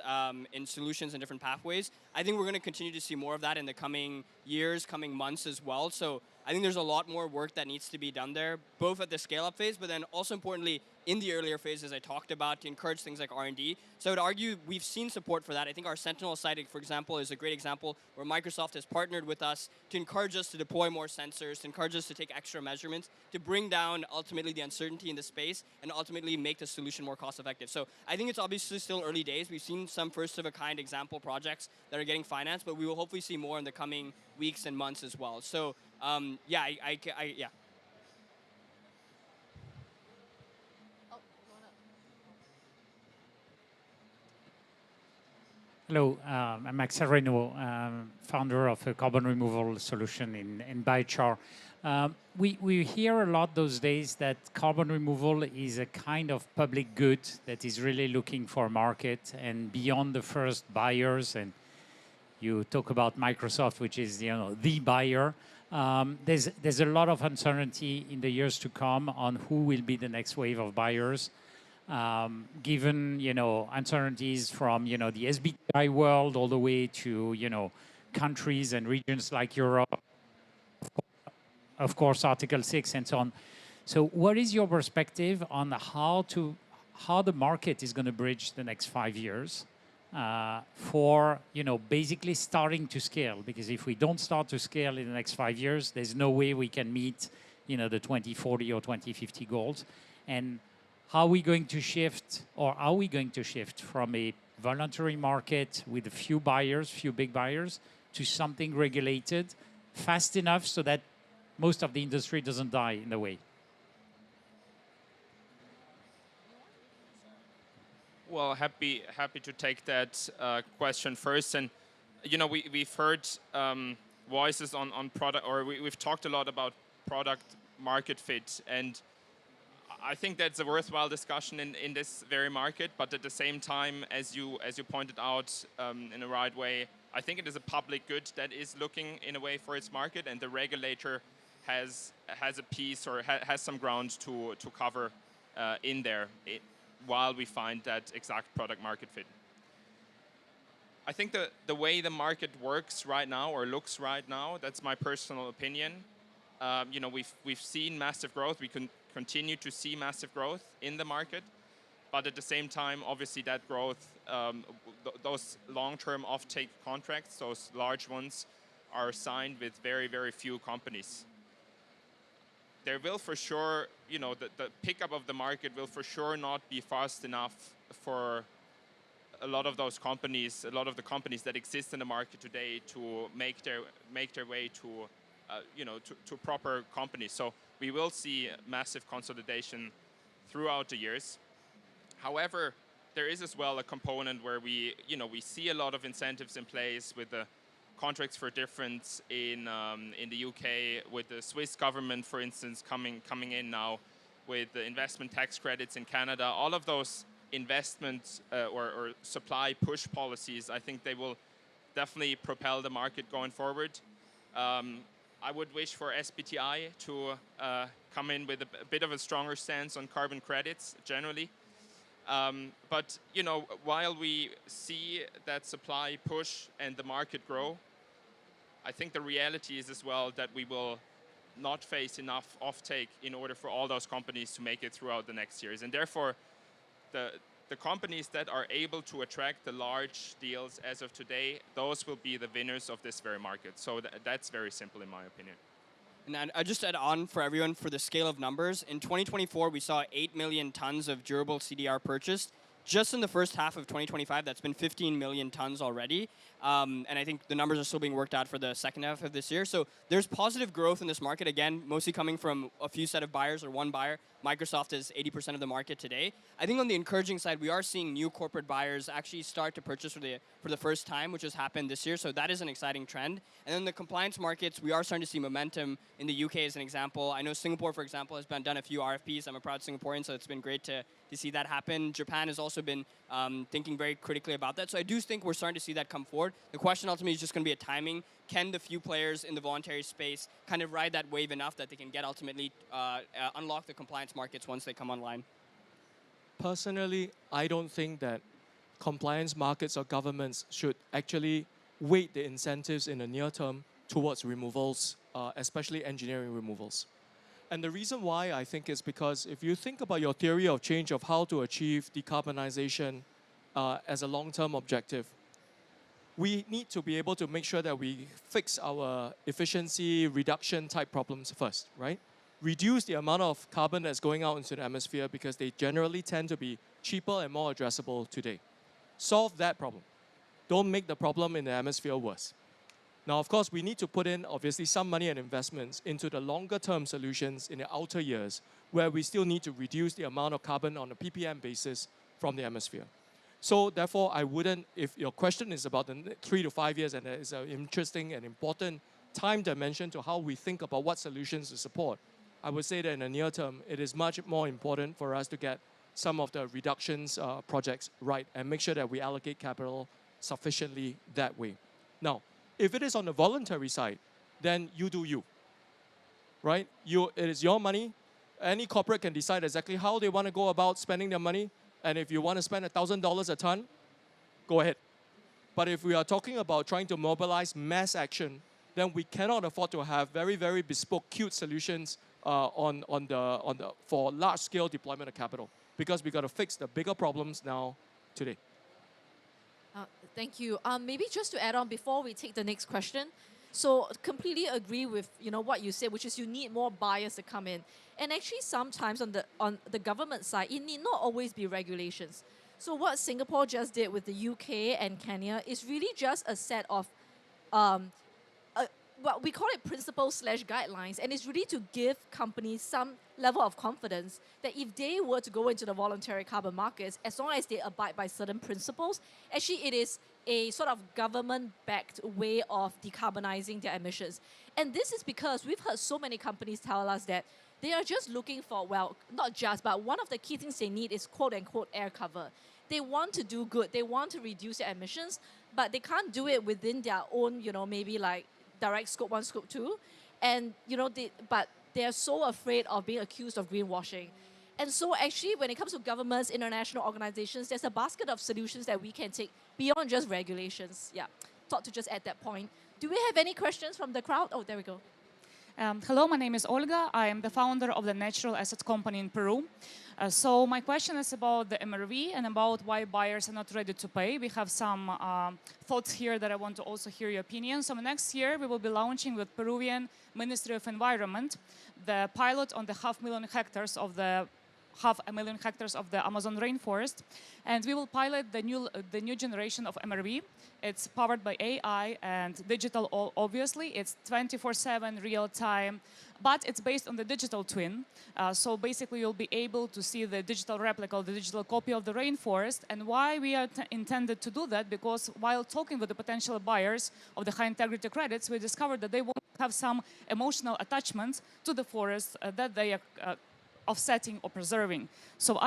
in solutions and different pathways. I think we're going to continue to see more of that in the coming years, coming months as well. So I think there's a lot more work that needs to be done there, both at the scale-up phase, but then also importantly, in the earlier phases I talked about to encourage things like R&D. So I would argue we've seen support for that. I think our Sentinel site, for example, is a great example where Microsoft has partnered with us to encourage us to deploy more sensors, to encourage us to take extra measurements, to bring down ultimately the uncertainty in the space and ultimately make the solution more cost-effective. So I think it's obviously still early days. We've seen some first-of-a-kind example projects that are getting financed, but we will hopefully see more in the coming weeks and months as well. So yeah. Hello, I'm Maximilian, founder of a carbon removal solution in biochar. We hear a lot those days that carbon removal is a kind of public good that is really looking for a market and beyond the first buyers. And you talk about Microsoft, which is the buyer. There's a lot of uncertainty in the years to come on who will be the next wave of buyers. Given uncertainties from the SBTi world all the way to countries and regions like Europe, of course Article 6 and so on. So what is your perspective on how the market is going to bridge the next 5 years for basically starting to scale? Because if we don't start to scale in the next 5 years, there's no way we can meet the 2040 or 2050 goals. And how are we going to shift from a voluntary market with a few buyers, few big buyers, to something regulated fast enough so that most of the industry doesn't die in the way? Well, happy to take that question first. And we've heard voices on product, or we've talked a lot about product market fit, and I think that's a worthwhile discussion in this very market. But at the same time, as you pointed out in the right way, I think it is a public good that is looking in a way for its market, and the regulator has a piece or has some ground to cover in there while we find that exact product market fit. I think the way the market works right now or looks right now, that's my personal opinion. We've seen massive growth. We can continue to see massive growth in the market, but at the same time, obviously that growth, those long-term offtake contracts, those large ones, are signed with very, very few companies. There will for sure, the pickup of the market will for sure not be fast enough for a lot of those companies, a lot of the companies that exist in the market today to make their way to proper companies. So we will see massive consolidation throughout the years. However, there is as well a component where we see a lot of incentives in place with the contracts for difference in the UK, with the Swiss government, for instance, coming in now, with the investment tax credits in Canada. All of those investment or supply push policies, I think they will definitely propel the market going forward. I would wish for SBTI to come in with a bit of a stronger stance on carbon credits generally. But you know, while we see that supply push and the market grow, I think the reality is as well that we will not face enough offtake in order for all those companies to make it throughout the next years. And therefore, the companies that are able to attract the large deals as of today, those will be the winners of this very market. So that's very simple in my opinion. And I just add on for everyone for the scale of numbers. In 2024, we saw 8 million tons of durable CDR purchased. Just in the first half of 2025, that's been 15 million tons already. And I think the numbers are still being worked out for the second half of this year. So there's positive growth in this market, again, mostly coming from a few set of buyers or one buyer. Microsoft is 80% of the market today. I think on the encouraging side, we are seeing new corporate buyers actually start to purchase for the first time, which has happened this year. So that is an exciting trend. And then the compliance markets, we are starting to see momentum in the UK as an example. I know Singapore, for example, has done a few RFPs. I'm a proud Singaporean, so it's been great to see that happen. Japan has also been thinking very critically about that. So I do think we're starting to see that come forward. The question ultimately is just going to be a timing. Can the few players in the voluntary space kind of ride that wave enough that they can get ultimately unlock the compliance markets once they come online? Personally, I don't think that compliance markets or governments should actually weight the incentives in the near term towards removals, especially engineering removals. And the reason why I think is because if you think about your theory of change of how to achieve decarbonization as a long-term objective, we need to be able to make sure that we fix our efficiency reduction type problems first, right? Reduce the amount of carbon that's going out into the atmosphere because they generally tend to be cheaper and more addressable today. Solve that problem. Don't make the problem in the atmosphere worse. Now, of course, we need to put in, obviously, some money and investments into the longer-term solutions in the outer years where we still need to reduce the amount of carbon on a ppm basis from the atmosphere. So, therefore, I wouldn't, if your question is about the 3 to 5 years, and there is an interesting and important time dimension to how we think about what solutions to support, I would say that in the near term, it is much more important for us to get some of the reductions projects right and make sure that we allocate capital sufficiently that way. Now, if it is on the voluntary side, then you do you, right? It is your money. Any corporate can decide exactly how they want to go about spending their money. And if you want to spend $1,000 a ton, go ahead. But if we are talking about trying to mobilize mass action, then we cannot afford to have very, very bespoke, cute solutions for large-scale deployment of capital, because we got to fix the bigger problems now today. Thank you. Maybe just to add on before we take the next question. So completely agree with what you said, which is you need more buyers to come in. And actually sometimes on the government side, it need not always be regulations. So what Singapore just did with the UK and Kenya is really just a set of what we call it principles/guidelines, and it's really to give companies some level of confidence that if they were to go into the voluntary carbon markets, as long as they abide by certain principles, actually it is a sort of government-backed way of decarbonizing their emissions. And this is because we've heard so many companies tell us that they are just looking for, well, not just, but one of the key things they need is quote-unquote air cover. They want to do good, they want to reduce their emissions, but they can't do it within their own, maybe like direct scope 1, scope 2, and but they're so afraid of being accused of greenwashing. And so actually when it comes to governments, international organizations, there's a basket of solutions that we can take beyond just regulations. Yeah, thought to just add that point. Do we have any questions from the crowd? Oh, there we go. Hello, my name is Olga. I am the founder of the natural asset company in Peru. So my question is about the MRV and about why buyers are not ready to pay. We have some thoughts here that I want to also hear your opinion. So next year we will be launching with Peruvian Ministry of Environment the pilot on the 500,000 hectares of the 500,000 hectares of the Amazon rainforest, and we will pilot the new generation of MRV. It's powered by AI and digital, obviously. It's 24/7 real time, but it's based on the digital twin. So basically, you'll be able to see the digital replica, the digital copy of the rainforest. And why we are intended to do that? Because while talking with the potential buyers of the high integrity credits, we discovered that they will have some emotional attachment to the forest that they offsetting or preserving. So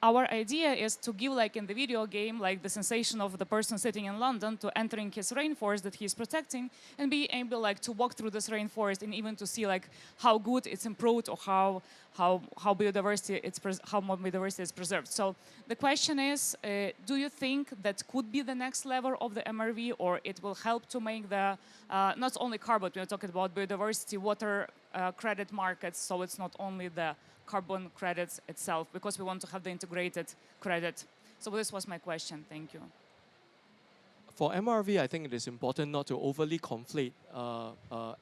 our idea is to give, like in the video game, like the sensation of the person sitting in London to entering his rainforest that he's protecting and be able like to walk through this rainforest and even to see like how good it's improved or how biodiversity is preserved. So the question is, do you think that could be the next level of the MRV, or it will help to make the not only carbon, we're talking about biodiversity, water credit markets, so it's not only the carbon credits itself, because we want to have the integrated credit. So this was my question. Thank you. For MRV, I think it is important not to overly conflate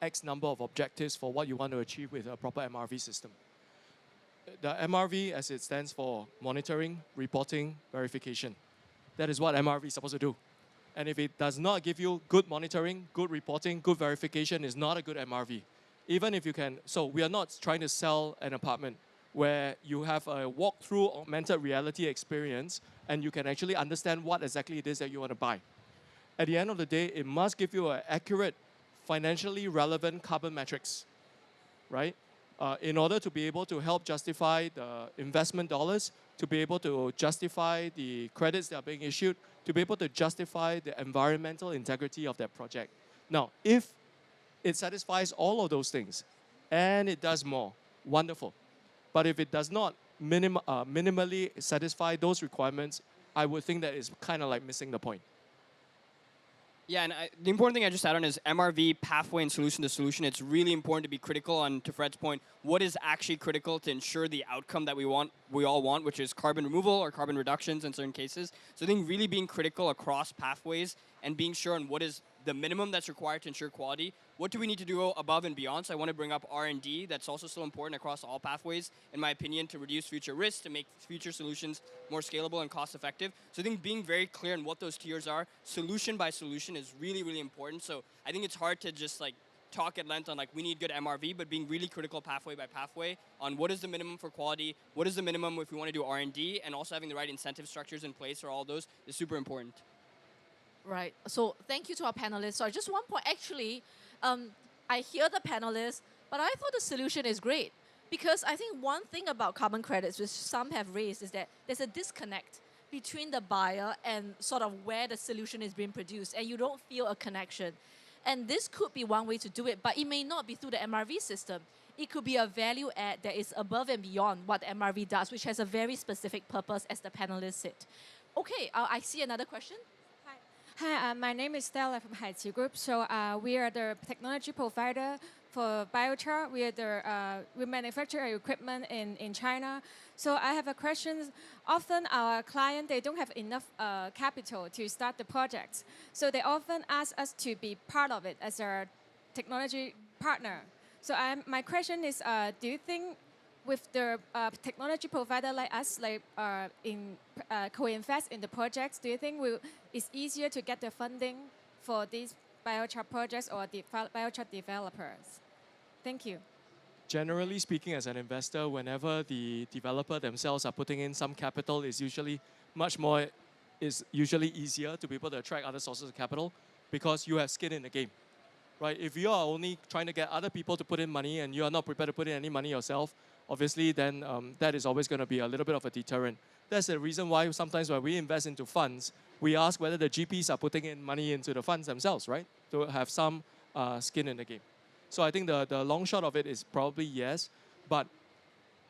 X number of objectives for what you want to achieve with a proper MRV system. The MRV, as it stands for monitoring, reporting, verification. That is what MRV is supposed to do. And if it does not give you good monitoring, good reporting, good verification, it's not a good MRV. Even if you can, so we are not trying to sell an apartment where you have a walk-through augmented reality experience and you can actually understand what exactly it is that you want to buy. At the end of the day, it must give you an accurate, financially relevant carbon metrics, right? In order to be able to help justify the investment dollars, to be able to justify the credits that are being issued, to be able to justify the environmental integrity of that project. Now, if it satisfies all of those things and it does more, wonderful. But if it does not minimally satisfy those requirements, I would think that it's kind of like missing the point. Yeah, and the important thing I just add on is MRV, pathway, and solution to solution. It's really important to be critical on, to Fred's point, what is actually critical to ensure the outcome that we all want, which is carbon removal or carbon reductions in certain cases. So I think really being critical across pathways and being sure on what is the minimum that's required to ensure quality. What do we need to do above and beyond? So I want to bring up R&D. That's also so important across all pathways, in my opinion, to reduce future risks, to make future solutions more scalable and cost-effective. So I think being very clear on what those tiers are, solution by solution, is really, really important. So I think it's hard to just like talk at length on like we need good MRV, but being really critical pathway by pathway on what is the minimum for quality, what is the minimum if we want to do R&D, and also having the right incentive structures in place for all those is super important. Right. So thank you to our panelists. So just one point, actually, I hear the panelists, but I thought the solution is great. Because I think one thing about carbon credits, which some have raised, is that there's a disconnect between the buyer and sort of where the solution is being produced, and you don't feel a connection. And this could be one way to do it, but it may not be through the MRV system. It could be a value add that is above and beyond what MRV does, which has a very specific purpose, as the panelists said. Okay, I see another question. Hi, my name is Stella from Haiti Group. So we are the technology provider for biochar. We manufacture equipment in China. So I have a question. Often our client, they don't have enough capital to start the projects. So they often ask us to be part of it as a technology partner. So my question is, do you think with the technology provider like us, like co-invest in the projects, do you think it's easier to get the funding for these biochar projects or the biochar developers? Thank you. Generally speaking, as an investor, whenever the developer themselves are putting in some capital, is usually easier to be able to attract other sources of capital because you have skin in the game, right? If you are only trying to get other people to put in money and you are not prepared to put in any money yourself, obviously then that is always going to be a little bit of a deterrent. That's the reason why sometimes when we invest into funds, we ask whether the GPs are putting in money into the funds themselves, right? To have some skin in the game. So I think the long shot of it is probably yes, but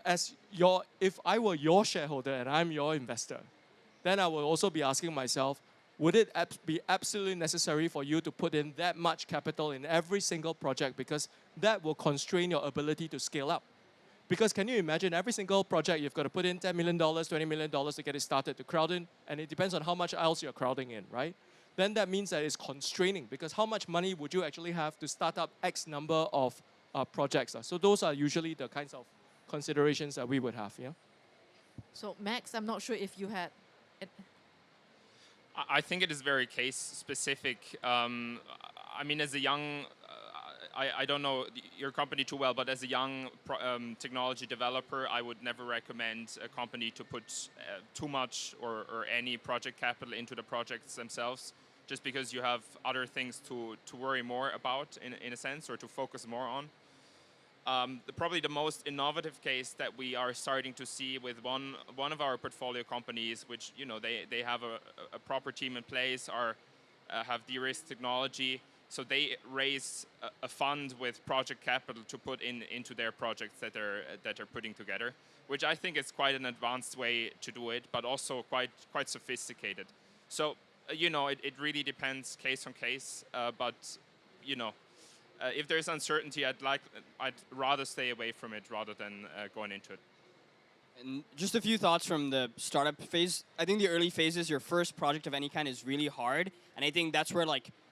if I were your shareholder and I'm your investor, then I will also be asking myself, would it be absolutely necessary for you to put in that much capital in every single project, because that will constrain your ability to scale up. Because can you imagine every single project you've got to put in $10 million, $20 million to get it started, to crowd in, and it depends on how much else you're crowding in, right? Then that means that it's constraining, because how much money would you actually have to start up X number of projects? So those are usually the kinds of considerations that we would have, yeah? So Max, I'm not sure if you had... I think it is very case specific. I mean, as a young, I don't know your company too well, but as a young technology developer, I would never recommend a company to put too much or any project capital into the projects themselves, just because you have other things to worry more about in a sense, or to focus more on. Probably the most innovative case that we are starting to see with one of our portfolio companies, which they have a proper team in place, have de-risked technology, so they raise a fund with project capital to put into their projects that they're putting together, which I think is quite an advanced way to do it, but also quite sophisticated. So it really depends case on case, but if there's uncertainty, I'd rather stay away from it rather than going into it. And just a few thoughts from the startup phase. I think the early phases, your first project of any kind is really hard. And I think that's where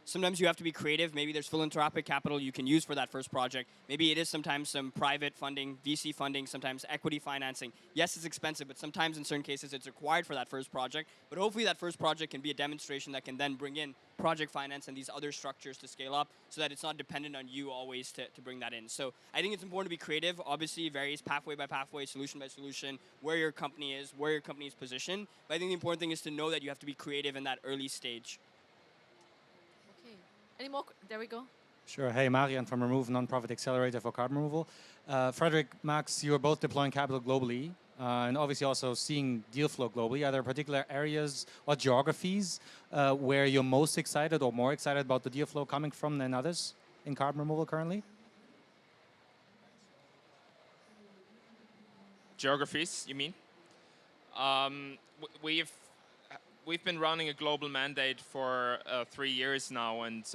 sometimes you have to be creative. Maybe there's philanthropic capital you can use for that first project. Maybe it is sometimes some private funding, VC funding, sometimes equity financing. Yes, it's expensive, but sometimes in certain cases it's required for that first project. But hopefully that first project can be a demonstration that can then bring in project finance and these other structures to scale up so that it's not dependent on you always to bring that in. So I think it's important to be creative. Obviously, it varies pathway by pathway, solution by solution, where your company is positioned. But I think the important thing is to know that you have to be creative in that early stage. Any more? There we go. Sure. Hey, Marian from Remove, nonprofit accelerator for carbon removal. Frederick, Max, you are both deploying capital globally and obviously also seeing deal flow globally. Are there particular areas or geographies where you're most excited or more excited about the deal flow coming from than others in carbon removal currently? Geographies, you mean? We've been running a global mandate for 3 years now, and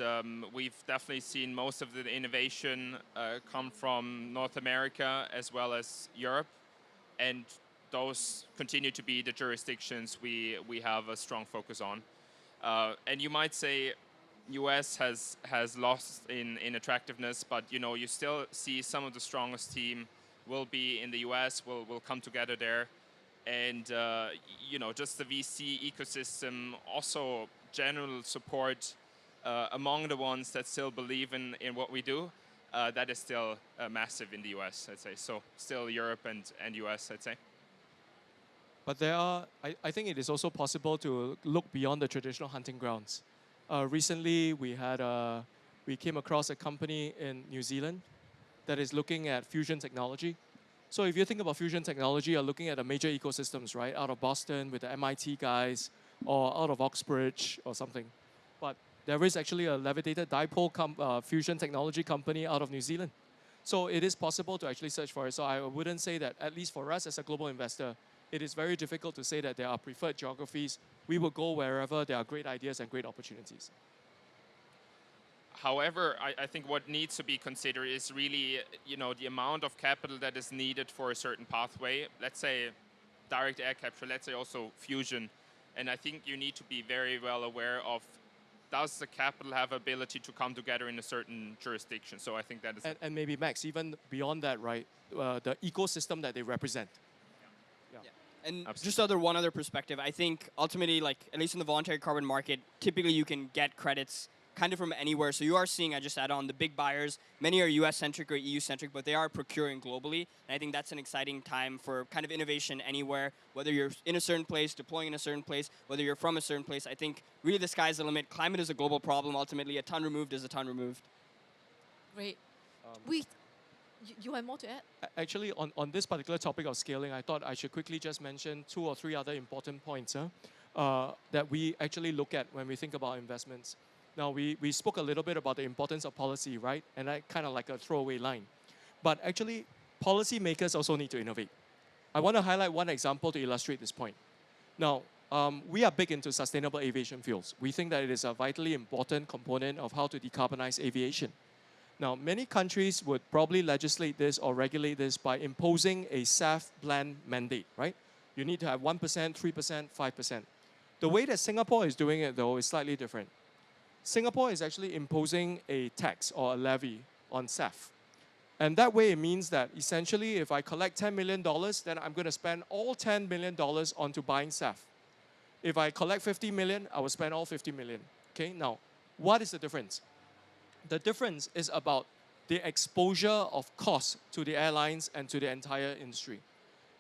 we've definitely seen most of the innovation come from North America as well as Europe, and those continue to be the jurisdictions we have a strong focus on. And you might say US has lost in attractiveness, but you still see some of the strongest team will be in the US, will come together there. And just the VC ecosystem, also general support among the ones that still believe in what we do, that is still massive in the US, I'd say. So still Europe and US, I'd say. But I think it is also possible to look beyond the traditional hunting grounds. Recently, we came across a company in New Zealand that is looking at fusion technology. So if you think about fusion technology, you're looking at the major ecosystems, right? Out of Boston with the MIT guys, or out of Oxbridge or something. But there is actually a levitated dipole fusion technology company out of New Zealand. So it is possible to actually search for it. So I wouldn't say that, at least for us as a global investor, it is very difficult to say that there are preferred geographies. We will go wherever there are great ideas and great opportunities. However, I think what needs to be considered is really, the amount of capital that is needed for a certain pathway. Let's say direct air capture, let's say also fusion. And I think you need to be very well aware of, does the capital have ability to come together in a certain jurisdiction? So I think that is... And maybe, Max, even beyond that, right, the ecosystem that they represent. Yeah. And just one other perspective, I think ultimately, at least in the voluntary carbon market, typically you can get credits kind of from anywhere. So you are seeing, I just add on, the big buyers. Many are US-centric or EU-centric, but they are procuring globally. And I think that's an exciting time for kind of innovation anywhere, whether you're in a certain place, deploying in a certain place, whether you're from a certain place. I think really the sky's the limit. Climate is a global problem. Ultimately, a ton removed is a ton removed. Great. You have more to add? Actually, on this particular topic of scaling, I thought I should quickly just mention 2 or 3 other important points that we actually look at when we think about investments. Now, we spoke a little bit about the importance of policy, right? And that kind of like a throwaway line. But actually, policymakers also need to innovate. I want to highlight one example to illustrate this point. Now, we are big into sustainable aviation fuels. We think that it is a vitally important component of how to decarbonize aviation. Now, many countries would probably legislate this or regulate this by imposing a SAF blend mandate, right? You need to have 1%, 3%, 5%. The way that Singapore is doing it, though, is slightly different. Singapore is actually imposing a tax or a levy on SAF. And that way it means that essentially if I collect $10 million, then I'm going to spend all $10 million onto buying SAF. If I collect 50 million, I will spend all 50 million. Okay, now, what is the difference? The difference is about the exposure of cost to the airlines and to the entire industry.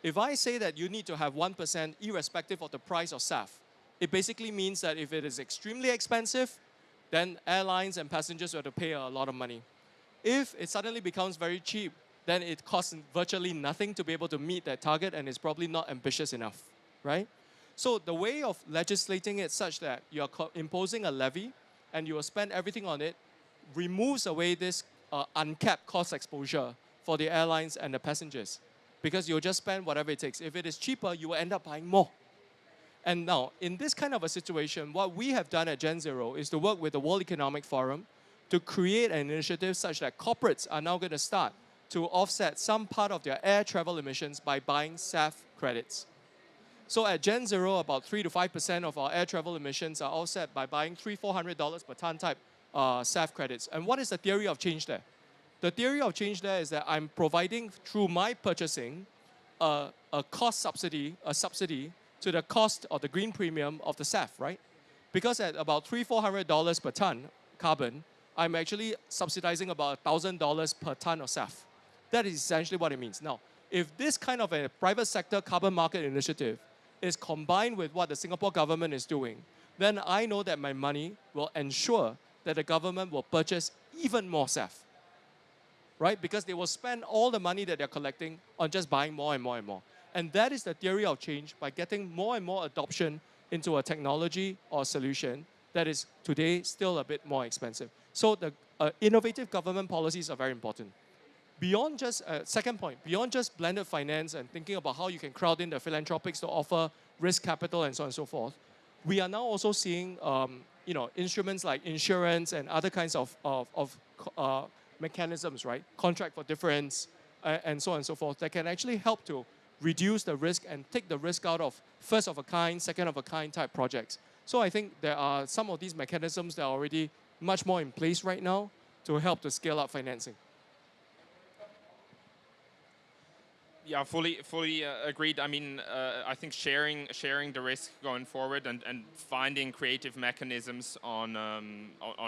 If I say that you need to have 1% irrespective of the price of SAF, it basically means that if it is extremely expensive, then airlines and passengers will have to pay a lot of money. If it suddenly becomes very cheap, then it costs virtually nothing to be able to meet that target, and it's probably not ambitious enough, right? So the way of legislating it such that you're imposing a levy and you will spend everything on it removes away this uncapped cost exposure for the airlines and the passengers, because you'll just spend whatever it takes. If it is cheaper, you will end up buying more. And now, in this kind of a situation, what we have done at GenZero is to work with the World Economic Forum to create an initiative such that corporates are now going to start to offset some part of their air travel emissions by buying SAF credits. So at GenZero, about 3 to 5% of our air travel emissions are offset by buying $300-400 per ton type SAF credits. And what is the theory of change there? The theory of change there is that I'm providing, through my purchasing, a cost subsidy, a subsidy to the cost of the green premium of the SAF, right? Because at about $300-400 per ton carbon, I'm actually subsidizing about $1,000 per ton of SAF. That is essentially what it means. Now, if this kind of a private sector carbon market initiative is combined with what the Singapore government is doing, then I know that my money will ensure that the government will purchase even more SAF, right? Because they will spend all the money that they're collecting on just buying more and more and more. And that is the theory of change, by getting more and more adoption into a technology or solution that is today still a bit more expensive. So the innovative government policies are very important. Beyond just, second point, beyond just blended finance and thinking about how you can crowd in the philanthropics to offer risk capital and so on and so forth, we are now also seeing instruments like insurance and other kinds of mechanisms, right? Contract for difference and so on and so forth, that can actually help to reduce the risk and take the risk out of first of a kind, second of a kind type projects. So I think there are some of these mechanisms that are already much more in place right now to help to scale up financing. Yeah, fully agreed. I mean, I think sharing the risk going forward and finding creative mechanisms on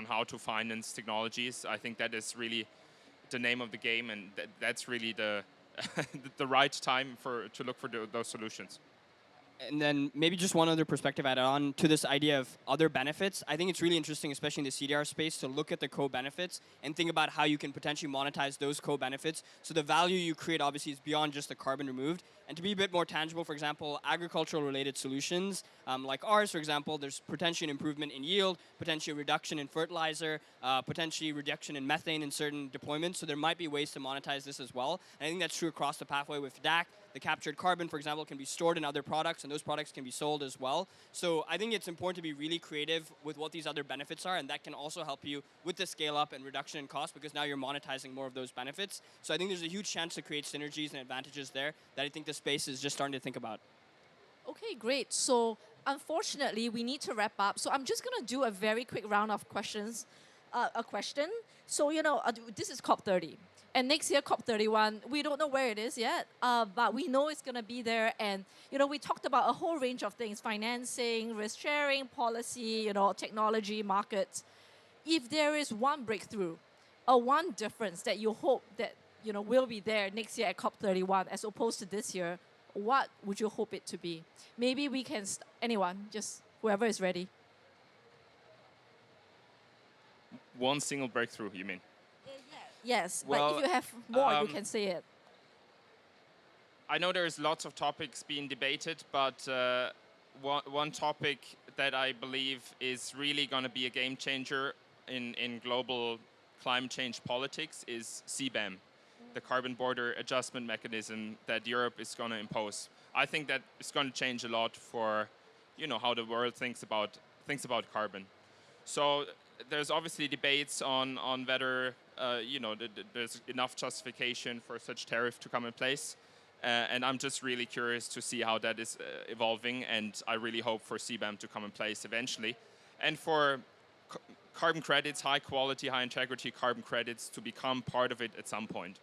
how to finance technologies, I think that is really the name of the game, and that's really the the right time to look for those solutions. And then maybe just one other perspective added on to this idea of other benefits. I think it's really interesting, especially in the CDR space, to look at the co-benefits and think about how you can potentially monetize those co-benefits. So the value you create obviously is beyond just the carbon removed. And to be a bit more tangible, for example, agricultural related solutions like ours, for example, there's potentially an improvement in yield, potentially a reduction in fertilizer, potentially reduction in methane in certain deployments. So there might be ways to monetize this as well. And I think that's true across the pathway with DAC. The captured carbon, for example, can be stored in other products, and those products can be sold as well. So I think it's important to be really creative with what these other benefits are, and that can also help you with the scale up and reduction in cost, because now you're monetizing more of those benefits. So I think there's a huge chance to create synergies and advantages there that I think the space is just starting to think about. Okay, great. So unfortunately, we need to wrap up. So I'm just going to do a very quick round of questions. So, this is COP30. And next year, COP31, we don't know where it is yet, but we know it's going to be there. And, we talked about a whole range of things: financing, risk sharing, policy, technology, markets. If there is one breakthrough or one difference that you hope that, will be there next year at COP31 as opposed to this year, what would you hope it to be? Maybe we can, anyone, just whoever is ready. One single breakthrough, you mean? Yes, well, but if you have more, you can say it. I know there's lots of topics being debated, but one topic that I believe is really going to be a game changer in global climate change politics is CBAM, the Carbon Border Adjustment Mechanism that Europe is going to impose. I think that it's going to change a lot for, how the world thinks about carbon. So there's obviously debates on whether there's enough justification for such tariff to come in place. And I'm just really curious to see how that is evolving, and I really hope for CBAM to come in place eventually. And for carbon credits, high quality, high integrity carbon credits to become part of it at some point.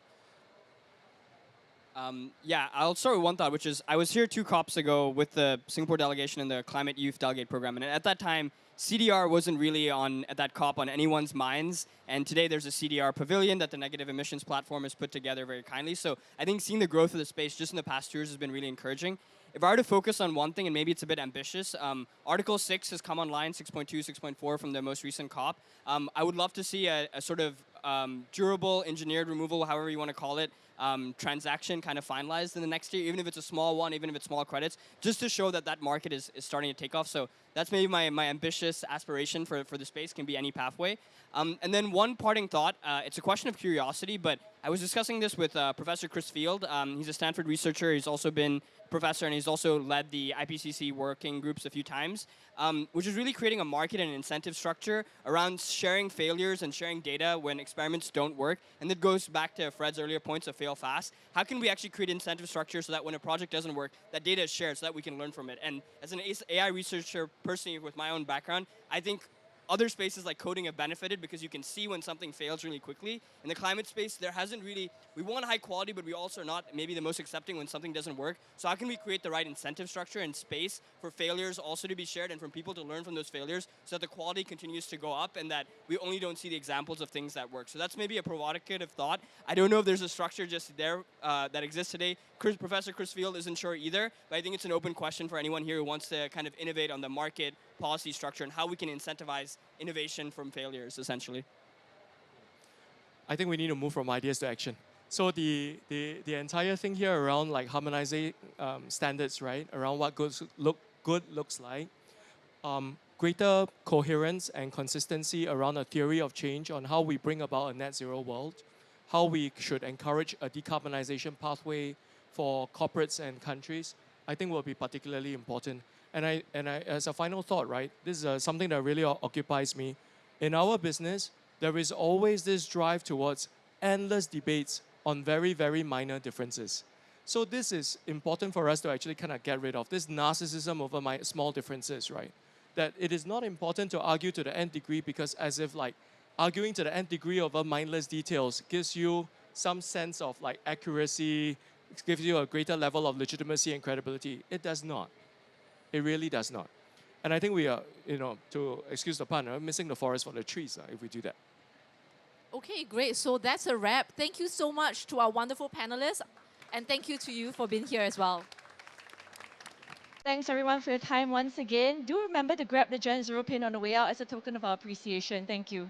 Yeah, I'll start with one thought, which is I was here 2 COPs ago with the Singapore delegation and the Climate Youth Delegate Program, and at that time, CDR wasn't really at that COP on anyone's minds, and today there's a CDR pavilion that the Negative Emissions Platform has put together very kindly. So I think seeing the growth of the space just in the past 2 years has been really encouraging. If I were to focus on one thing, and maybe it's a bit ambitious, Article 6 has come online, 6.2, 6.4 from the most recent COP. I would love to see a sort of durable engineered removal, however you want to call it, transaction kind of finalized in the next year, even if it's a small one, even if it's small credits, just to show that that market is starting to take off. So that's maybe my ambitious aspiration for the space, can be any pathway. And then one parting thought, it's a question of curiosity, but I was discussing this with Professor Chris Field. He's a Stanford researcher. He's also been professor, and he's also led the IPCC working groups a few times, which is really creating a market and incentive structure around sharing failures and sharing data when experiments don't work. And that goes back to Fred's earlier points of fail fast. How can we actually create incentive structure so that when a project doesn't work, that data is shared so that we can learn from it? And as an AI researcher, personally, with my own background, I think other spaces like coding have benefited because you can see when something fails really quickly. In the climate space, there hasn't really, we want high quality, but we also are not maybe the most accepting when something doesn't work. So how can we create the right incentive structure and space for failures also to be shared and for people to learn from those failures so that the quality continues to go up and that we only don't see the examples of things that work. So that's maybe a provocative thought. I don't know if there's a structure just there that exists today. Professor Chris Field isn't sure either, but I think it's an open question for anyone here who wants to kind of innovate on the market policy structure and how we can incentivize innovation from failures, essentially. I think we need to move from ideas to action. So the entire thing here around like harmonizing standards, right, around what good looks like, greater coherence and consistency around a theory of change on how we bring about a net zero world, how we should encourage a decarbonization pathway for corporates and countries, I think will be particularly important. And I, as a final thought, right, this is something that really occupies me. In our business, there is always this drive towards endless debates on very, very minor differences. So this is important for us to actually kind of get rid of this narcissism over small differences, right? That it is not important to argue to the nth degree because as if like arguing to the nth degree over mindless details gives you some sense of like accuracy, it gives you a greater level of legitimacy and credibility. It does not. It really does not. And I think we are, you know, to excuse the pun, missing the forest for the trees if we do that. Okay, great. So that's a wrap. Thank you so much to our wonderful panelists. And thank you to you for being here as well. Thanks everyone for your time once again. Do remember to grab the GenZero pin on the way out as a token of our appreciation. Thank you.